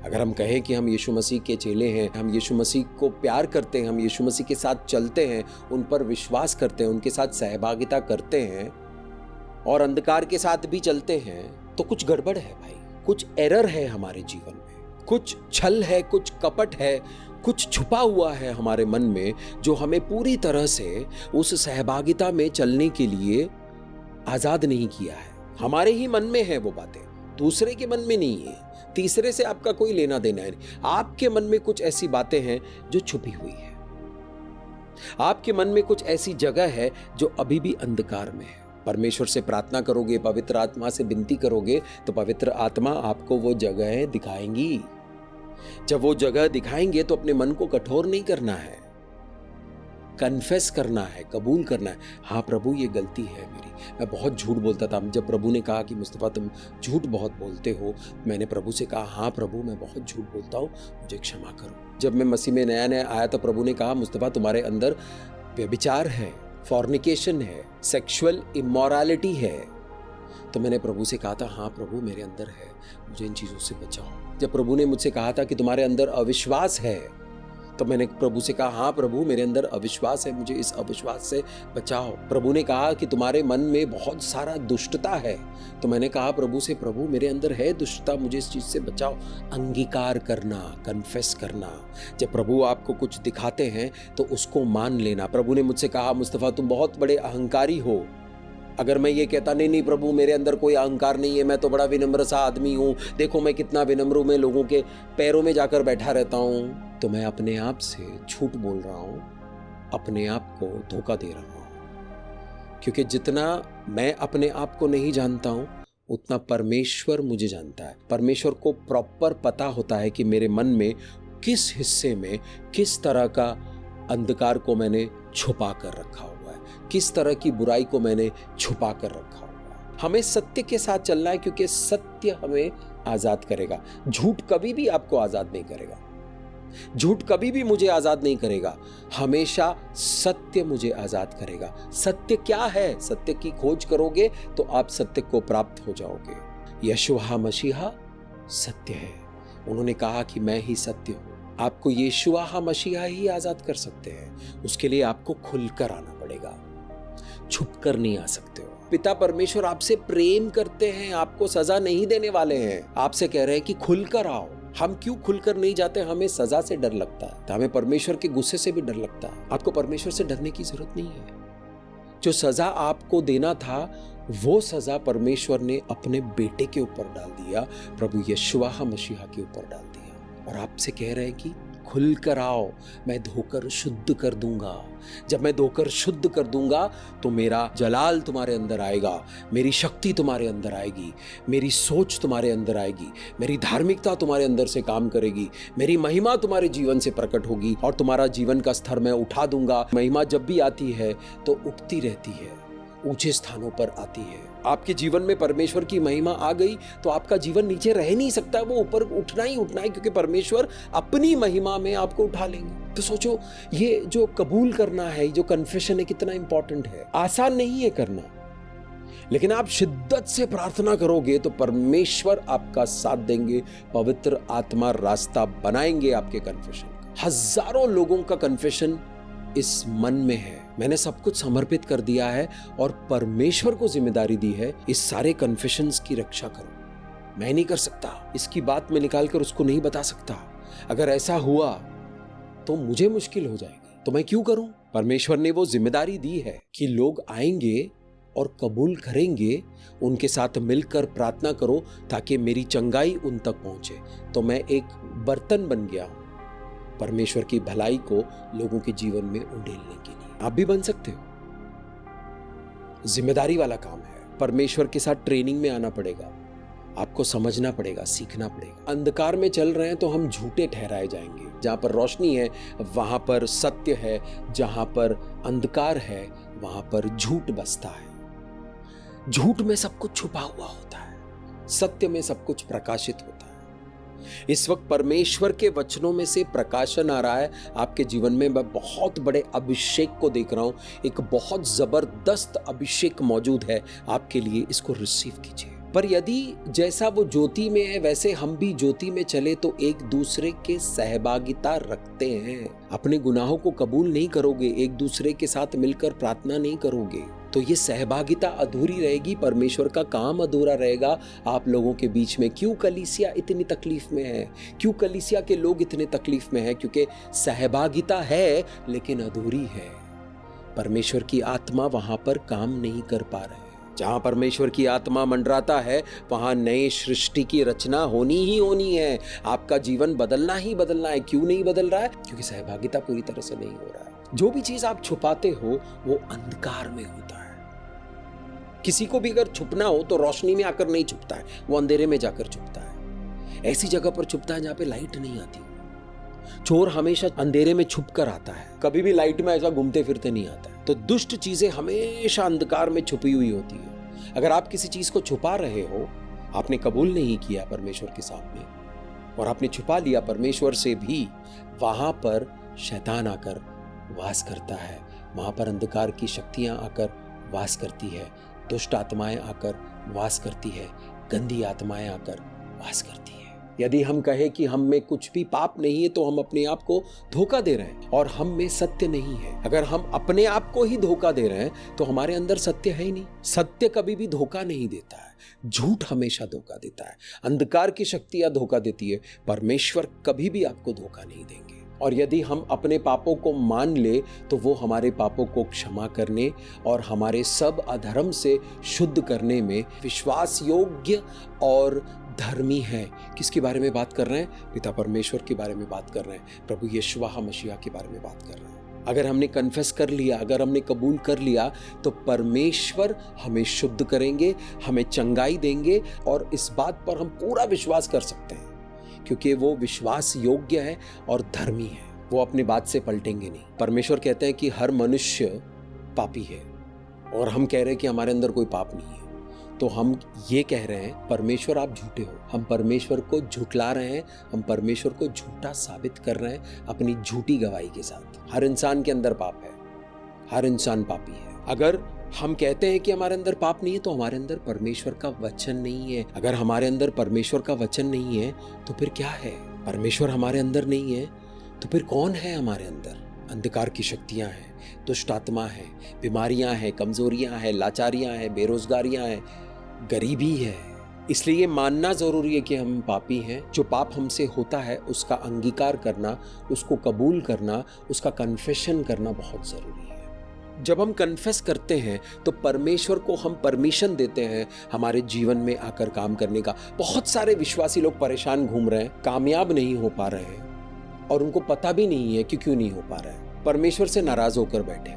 अगर हम कहें कि हम यीशु मसीह के चेले हैं, हम यीशु मसीह को प्यार करते हैं, हम यीशु मसीह के साथ चलते हैं, उन पर विश्वास करते हैं, उनके साथ सहभागिता करते हैं, और अंधकार के साथ भी चलते हैं तो कुछ गड़बड़ है भाई, कुछ एरर है हमारे जीवन में, कुछ छल है, कुछ कपट है, कुछ छुपा हुआ है हमारे मन में जो हमें पूरी तरह से उस सहभागिता में चलने के लिए आजाद नहीं किया है। हमारे ही मन में है वो बातें, दूसरे के मन में नहीं है, तीसरे से आपका कोई लेना देना है नहीं। आपके मन में कुछ ऐसी बातें हैं जो छुपी हुई है, आपके मन में कुछ ऐसी जगह है जो अभी भी अंधकार में है। परमेश्वर से प्रार्थना करोगे, पवित्र आत्मा से विनती करोगे तो पवित्र आत्मा आपको वो जगह दिखाएंगी। जब वो जगह दिखाएंगे तो अपने मन को कठोर नहीं करना है, कन्फेस करना है, कबूल करना है। हाँ प्रभु, ये गलती है मेरी, मैं बहुत झूठ बोलता था। जब प्रभु ने कहा कि मुस्तफा तुम झूठ बहुत बोलते हो, मैंने प्रभु से कहा हाँ प्रभु मैं बहुत झूठ बोलता हूँ, मुझे क्षमा करो। जब मैं मसीह में नया नया आया तो प्रभु ने कहा मुस्तफा तुम्हारे अंदर व्यभिचार है, फॉर्निकेशन है, सेक्सुअल इमोरालिटी है। तो मैंने प्रभु से कहा था हाँ प्रभु मेरे अंदर है, मुझे इन चीज़ों से बचाओ। जब प्रभु ने मुझसे कहा था कि तुम्हारे अंदर अविश्वास है, तो मैंने प्रभु से कहा हाँ प्रभु मेरे अंदर अविश्वास है, मुझे इस अविश्वास से बचाओ। प्रभु ने कहा कि तुम्हारे मन में बहुत सारा दुष्टता है, तो मैंने कहा प्रभु से प्रभु मेरे अंदर है दुष्टता, मुझे इस चीज़ से बचाओ। अंगीकार करना, कन्फेस करना। जब प्रभु आपको कुछ दिखाते हैं तो उसको मान लेना। प्रभु ने मुझसे कहा मुस्तफा तुम बहुत बड़े अहंकारी हो। अगर मैं ये कहता नहीं प्रभु मेरे अंदर कोई अहंकार नहीं है, मैं तो बड़ा विनम्र सा आदमी हूँ, देखो मैं कितना विनम्र हूँ, मैं लोगों के पैरों में जाकर बैठा रहता हूँ, तो मैं अपने आप से झूठ बोल रहा हूँ, अपने आप को धोखा दे रहा हूँ। क्योंकि जितना मैं अपने आप को नहीं जानता हूँ उतना परमेश्वर मुझे जानता है। परमेश्वर को प्रॉपर पता होता है कि मेरे मन में किस हिस्से में किस तरह का अंधकार को मैंने छुपा कर रखा हुआ है, किस तरह की बुराई को मैंने छुपा कर रखा हुआ है। हमें सत्य के साथ चलना है क्योंकि सत्य हमें आजाद करेगा। झूठ कभी भी आपको आजाद नहीं करेगा, झूठ कभी भी मुझे आजाद नहीं करेगा, हमेशा सत्य मुझे आजाद करेगा। सत्य क्या है? सत्य की खोज करोगे तो आप सत्य को प्राप्त हो जाओगे। यशुआ मसीहा सत्य है, उन्होंने कहा कि मैं ही सत्य हूं। आपको यशुआ मसीहा ही आजाद कर सकते हैं। उसके लिए आपको खुलकर आना पड़ेगा, छुप कर नहीं आ सकते हो। पिता परमेश्वर आपसे प्रेम करते हैं, आपको सजा नहीं देने वाले हैं। आपसे कह रहे हैं कि खुलकर आओ। हम क्यों खुलकर नहीं जाते? हमें सजा से डर लगता है, तो हमें परमेश्वर के गुस्से से भी डर लगता है। आपको परमेश्वर से डरने की जरूरत नहीं है। जो सजा आपको देना था वो सजा परमेश्वर ने अपने बेटे के ऊपर डाल दिया, प्रभु यशुआ मसीहा के ऊपर डाल दिया। और आपसे कह रहे हैं कि खुलकर आओ, मैं धोकर शुद्ध कर दूंगा। जब मैं धोकर शुद्ध कर दूंगा तो मेरा जलाल तुम्हारे अंदर आएगा, मेरी शक्ति तुम्हारे अंदर आएगी, मेरी सोच तुम्हारे अंदर आएगी, मेरी धार्मिकता तुम्हारे अंदर से काम करेगी, मेरी महिमा तुम्हारे जीवन से प्रकट होगी और तुम्हारा जीवन का स्तर मैं उठा दूंगा। महिमा जब भी आती है तो उठती रहती है, ऊंचे स्थानों पर आती है। आपके जीवन में परमेश्वर की महिमा आ गई तो आपका जीवन नीचे रह नहीं सकता, वो ऊपर उठना ही उठना है, क्योंकि परमेश्वर अपनी महिमा में आपको उठा लेंगे। तो सोचो, ये जो कबूल करना है, जो कन्फेशन है, कितना इंपॉर्टेंट है। आसान नहीं है करना, लेकिन आप शिद्दत से प्रार्थना करोगे तो परमेश्वर आपका साथ देंगे, पवित्र आत्मा रास्ता बनाएंगे आपके कन्फेशन का। हजारों लोगों का कन्फेशन इस मन में है, मैंने सब कुछ समर्पित कर दिया है और परमेश्वर को जिम्मेदारी दी है इस सारे कन्फेशंस की रक्षा करो। मैं नहीं कर सकता, इसकी बात में निकालकर उसको नहीं बता सकता। अगर ऐसा हुआ तो मुझे मुश्किल हो जाएगी, तो मैं क्यों करूं? परमेश्वर ने वो जिम्मेदारी दी है कि लोग आएंगे और कबूल करेंगे, उनके साथ मिलकर प्रार्थना करो ताकि मेरी चंगाई उन तक पहुंचे। तो मैं एक बर्तन बन गया हूं परमेश्वर की भलाई को लोगों के जीवन में उंडेलने के लिए। आप भी बन सकते हो। जिम्मेदारी वाला काम है। परमेश्वर के साथ ट्रेनिंग में आना पड़ेगा, आपको समझना पड़ेगा, सीखना पड़ेगा। अंधकार में चल रहे हैं तो हम झूठे ठहराए जाएंगे। जहां पर रोशनी है वहां पर सत्य है, जहां पर अंधकार है वहां पर झूठ बसता है। झूठ में सब कुछ छुपा हुआ होता है, सत्य में सब कुछ प्रकाशित होता है। इस वक्त परमेश्वर के वचनों में से प्रकाशन आ रहा है आपके जीवन में। मैं बहुत बड़े अभिषेक को देख रहा हूं, एक बहुत जबरदस्त अभिषेक मौजूद है आपके लिए, इसको रिसीव कीजिए। पर यदि जैसा वो ज्योति में है वैसे हम भी ज्योति में चले तो एक दूसरे के सहभागिता रखते हैं। अपने गुनाहों को कबूल नहीं करोगे, एक दूसरे के साथ मिलकर प्रार्थना नहीं करोगे, तो ये सहभागिता अधूरी रहेगी, परमेश्वर का काम अधूरा रहेगा आप लोगों के बीच में। क्यों कलीसिया इतनी तकलीफ में है? क्यों कलीसिया के लोग इतने तकलीफ में है? क्योंकि सहभागिता है लेकिन अधूरी है। परमेश्वर की आत्मा वहां पर काम नहीं कर पा रहे। जहां परमेश्वर की आत्मा मंडराता है वहां नए सृष्टि की रचना होनी ही होनी है। आपका जीवन बदलना ही बदलना है। क्यों नहीं बदल रहा है? क्योंकि सहभागिता पूरी तरह से नहीं हो रहा है। जो भी चीज आप छुपाते हो वो अंधकार में होता है। किसी को भी अगर छुपना हो तो रोशनी में आकर नहीं छुपता है, वो अंधेरे में जाकर छुपता है। ऐसी जगह पर छुपता है जहां पे लाइट नहीं आती। चोर हमेशा अंधेरे में छुप कर आता है, कभी भी लाइट में ऐसा घूमते फिरते नहीं आता है। तो दुष्ट चीजें हमेशा अंधकार में छुपी हुई होती है। अगर आप किसी चीज को छुपा रहे हो, आपने कबूल नहीं किया परमेश्वर के सामने और आपने छुपा लिया परमेश्वर से भी, वहां पर शैतान आकर वास करता है। वहां पर अंधकार की शक्तियां आकर वास करती है, दुष्ट आत्माएं आकर वास करती है, गंदी आत्माएं आकर वास करती है। यदि हम कहें कि हम में कुछ भी पाप नहीं है तो हम अपने आप को धोखा दे रहे हैं और हम में सत्य नहीं है। अगर हम अपने आप को ही धोखा दे रहे हैं तो हमारे अंदर सत्य है ही नहीं। सत्य कभी भी धोखा नहीं देता है, झूठ हमेशा धोखा देता है। अंधकार की शक्तियां धोखा देती है, परमेश्वर कभी भी आपको धोखा नहीं देंगे। और यदि हम अपने पापों को मान ले तो वो हमारे पापों को क्षमा करने और हमारे सब अधर्म से शुद्ध करने में विश्वास योग्य और धर्मी है। किसके बारे में बात कर रहे हैं? पिता परमेश्वर के बारे में बात कर रहे हैं, प्रभु यीशुआ मसीह के बारे में बात कर रहे हैं। अगर हमने कन्फेस कर लिया, अगर हमने कबूल कर लिया तो परमेश्वर हमें शुद्ध करेंगे, हमें चंगाई देंगे और इस बात पर हम पूरा विश्वास कर सकते हैं क्योंकि वो विश्वास योग्य है और धर्मी है। वो अपनी बात से पलटेंगे नहीं। परमेश्वर कहते हैं कि हर मनुष्य पापी है और हम कह रहे हैं कि हमारे अंदर कोई पाप नहीं है। तो हम ये कह रहे हैं परमेश्वर आप झूठे हो, हम परमेश्वर को झुठला रहे हैं, हम परमेश्वर को झूठा साबित कर रहे हैं अपनी झूठी गवाही के साथ। हर इंसान के अंदर पाप है, हर इंसान पापी है। अगर हम कहते हैं कि हमारे अंदर पाप नहीं है तो हमारे अंदर परमेश्वर का वचन नहीं है। अगर हमारे अंदर परमेश्वर का वचन नहीं है तो फिर क्या है? परमेश्वर हमारे अंदर नहीं है तो फिर कौन है हमारे अंदर? अंधकार की शक्तियां हैं, दुष्ट आत्मा है, बीमारियां हैं, कमजोरियां हैं, लाचारियां हैं, बेरोजगारियां हैं, गरीबी है। इसलिए ये मानना जरूरी है कि हम पापी हैं। जो पाप हमसे होता है उसका अंगीकार करना, उसको कबूल करना, उसका कन्फेशन करना बहुत जरूरी है। जब हम कन्फेस करते हैं तो परमेश्वर को हम परमिशन देते हैं हमारे जीवन में आकर काम करने का। बहुत सारे विश्वासी लोग परेशान घूम रहे हैं, कामयाब नहीं हो पा रहे हैं और उनको पता भी नहीं है कि क्यों नहीं हो पा रहे हैं। परमेश्वर से नाराज होकर बैठे।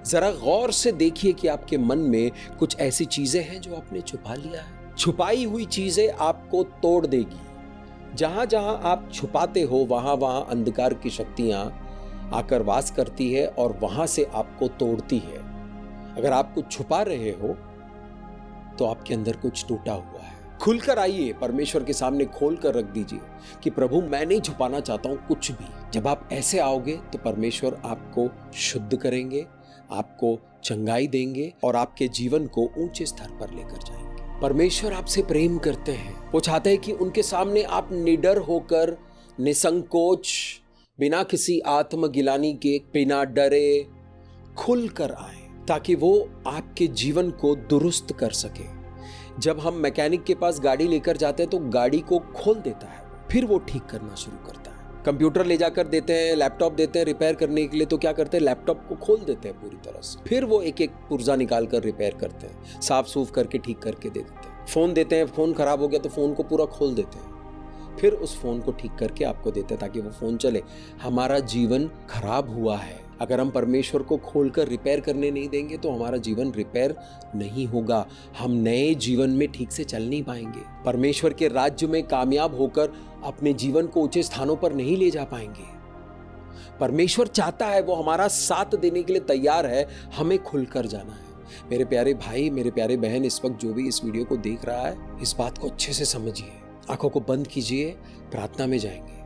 जरा गौर से देखिए कि आपके मन में कुछ ऐसी चीजें हैं जो आपने छुपा लिया है। छुपाई हुई चीजें आपको तोड़ देगी। जहां जहां आप छुपाते हो वहां वहां अंधकार की शक्तियां आकर वास करती है और वहां से आपको तोड़ती है। अगर आप कुछ छुपा रहे हो तो आपके अंदर कुछ टूटा हुआ है। खुलकर आइए, परमेश्वर के सामने खोल कर रख दीजिए कि प्रभु मैं नहीं छुपाना चाहता हूं कुछ भी। जब आप ऐसे आओगे तो परमेश्वर आपको शुद्ध करेंगे, आपको चंगाई देंगे और आपके जीवन को ऊंचे स्तर पर लेकर जाएंगे। परमेश्वर आपसे प्रेम करते हैं। वो चाहते हैं कि उनके सामने आप निडर होकर, निसंकोच, बिना किसी आत्मगिलानी के, बिना डरे खुल कर आए ताकि वो आपके जीवन को दुरुस्त कर सके। जब हम मैकेनिक के पास गाड़ी लेकर जाते हैं तो गाड़ी को खोल देता है, फिर वो ठीक करना शुरू करता है। कंप्यूटर ले जाकर देते हैं, लैपटॉप देते हैं रिपेयर करने के लिए, तो क्या करते हैं? लैपटॉप को खोल देते हैं पूरी तरह से, फिर वो एक एक पुर्जा निकाल कर रिपेयर करते हैं, साफ सूफ करके ठीक करके दे देते हैं। फोन देते हैं, फोन खराब हो गया तो फोन को पूरा खोल देते हैं, फिर उस फोन को ठीक करके आपको देते हैं ताकि वो फोन चले। हमारा जीवन खराब हुआ है, अगर हम परमेश्वर को खोलकर रिपेयर करने नहीं देंगे तो हमारा जीवन रिपेयर नहीं होगा। हम नए जीवन में ठीक से चल नहीं पाएंगे। परमेश्वर के राज्य में कामयाब होकर अपने जीवन को ऊंचे स्थानों पर नहीं ले जा पाएंगे। परमेश्वर चाहता है, वो हमारा साथ देने के लिए तैयार है, हमें खुलकर जाना है। मेरे प्यारे भाई, मेरे प्यारे बहन, इस वक्त जो भी इस वीडियो को देख रहा है, इस बात को अच्छे से समझिए। आंखों को बंद कीजिए, प्रार्थना में जाएंगे,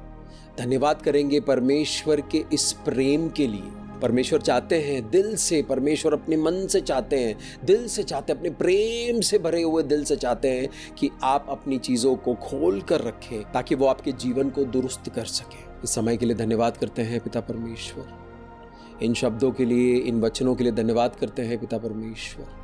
धन्यवाद करेंगे परमेश्वर के इस प्रेम के लिए। परमेश्वर चाहते हैं दिल से, परमेश्वर अपने मन से चाहते हैं, दिल से चाहते हैं, अपने प्रेम से भरे हुए दिल से चाहते हैं कि आप अपनी चीजों को खोल कर रखें ताकि वो आपके जीवन को दुरुस्त कर सके। इस समय के लिए धन्यवाद करते हैं पिता परमेश्वर। इन शब्दों के लिए, इन वचनों के लिए धन्यवाद करते हैं पिता परमेश्वर।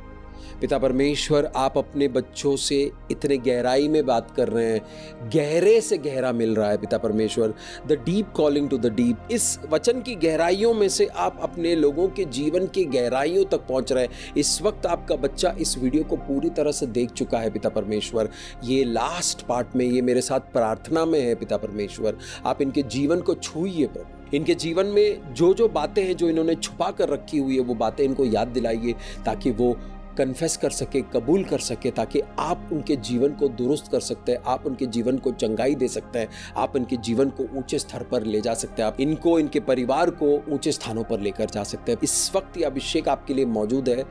पिता परमेश्वर, आप अपने बच्चों से इतने गहराई में बात कर रहे हैं, गहरे से गहरा मिल रहा है पिता परमेश्वर। The deep calling to the deep, इस वचन की गहराइयों में से आप अपने लोगों के जीवन की गहराइयों तक पहुंच रहे हैं। इस वक्त आपका बच्चा इस वीडियो को पूरी तरह से देख चुका है पिता परमेश्वर। ये लास्ट पार्ट में, ये मेरे साथ प्रार्थना में है पिता परमेश्वर, आप इनके जीवन को छूइए प्रभु। इनके जीवन में जो जो बातें हैं जो इन्होंने छुपा कर रखी हुई है, वो बातें इनको याद दिलाइए ताकि वो कन्फेस कर सके, कबूल कर सके, ताकि आप उनके जीवन को दुरुस्त कर सकते हैं, आप उनके जीवन को चंगाई दे सकते हैं, आप उनके जीवन को ऊंचे स्तर पर ले जा सकते हैं, आप इनको, इनके परिवार को ऊंचे स्थानों पर लेकर जा सकते हैं। इस वक्त ये अभिषेक आपके लिए मौजूद है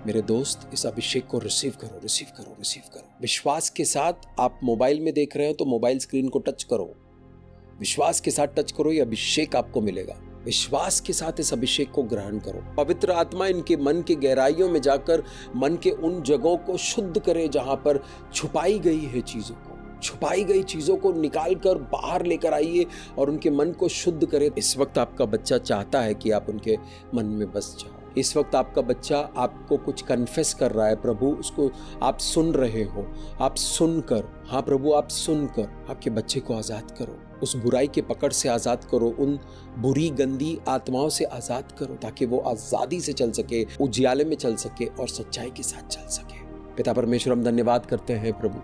मेरे दोस्त। इस अभिषेक को रिसीव करो, रिसीव करो, रिसीव करो। विश्वास के साथ आप मोबाइल में देख रहे हो तो मोबाइल स्क्रीन को टच करो, विश्वास के साथ टच करो, ये अभिषेक आपको मिलेगा। विश्वास के साथ इस अभिषेक को ग्रहण करो। पवित्र आत्मा इनके मन की गहराइयों में जाकर मन के उन जगहों को शुद्ध करे जहां पर छुपाई गई है चीजों को, छुपाई गई चीजों को निकाल कर बाहर लेकर आइए और उनके मन को शुद्ध करे। इस वक्त आपका बच्चा चाहता है कि आप उनके मन में बस जाओ। इस वक्त आपका बच्चा आपको कुछ कन्फेस कर रहा है प्रभु, उसको आप सुन रहे हो। आप सुनकर, हाँ प्रभु, आप सुनकर आपके बच्चे को आजाद करो, उस बुराई के पकड़ से आजाद करो, उन बुरी गंदी आत्माओं से आजाद करो, ताकि वो आजादी से चल सके, उजियाले में चल सके और सच्चाई के साथ चल सके। पिता परमेश्वर, हम धन्यवाद करते हैं प्रभु,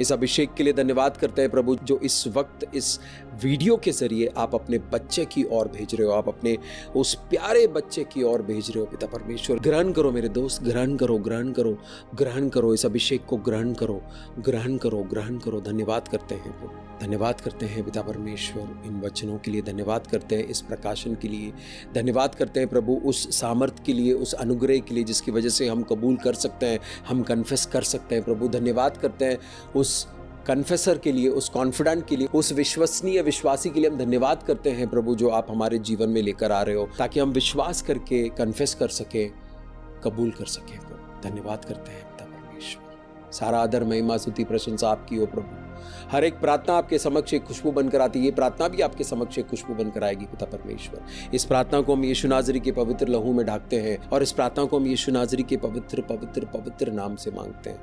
इस अभिषेक के लिए धन्यवाद करते हैं प्रभु, जो इस वक्त इस वीडियो के जरिए आप अपने बच्चे की ओर भेज रहे हो, आप अपने उस प्यारे बच्चे की ओर भेज रहे हो। पिता परमेश्वर, ग्रहण करो मेरे दोस्त, ग्रहण करो, ग्रहण करो, ग्रहण करो, इस अभिषेक को ग्रहण करो, ग्रहण करो, ग्रहण करो। धन्यवाद करते हैं प्रभु, धन्यवाद करते हैं पिता परमेश्वर, इन वचनों के लिए धन्यवाद करते हैं, इस प्रकाशन के लिए धन्यवाद करते हैं प्रभु, उस सामर्थ्य के लिए, उस अनुग्रह के लिए जिसकी वजह से हम कबूल कर सकते हैं, हम कन्फेस कर सकते हैं प्रभु। धन्यवाद करते हैं उस कन्फेसर के लिए, उस कॉन्फिडेंट के लिए, उस विश्वसनीय विश्वासी के लिए हम धन्यवाद करते हैं प्रभु, जो आप हमारे जीवन में लेकर आ रहे हो, ताकि हम विश्वास करके कन्फेस कर सके, कबूल कर सके प्रभु। धन्यवाद करते हैं पिता परमेश्वर। सारा आदर, महिमा, स्तुति, प्रशंसा आपकी हो प्रभु। हर एक प्रार्थना आपके समक्ष एक खुशबू बनकर आती है, ये प्रार्थना भी आपके समक्ष एक खुशबू बनकर आएगी पिता परमेश्वर। इस प्रार्थना को हम यीशु नाज़री के पवित्र लहू में ढाकते हैं और इस प्रार्थना को हम यीशु नाज़री के पवित्र पवित्र पवित्र नाम से मांगते हैं,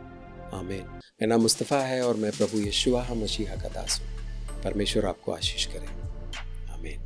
आमीन। मेरा नाम मुस्तफ़ा है और मैं प्रभु यीशु मसीह का दास हूँ। परमेश्वर आपको आशीष करे, आमीन।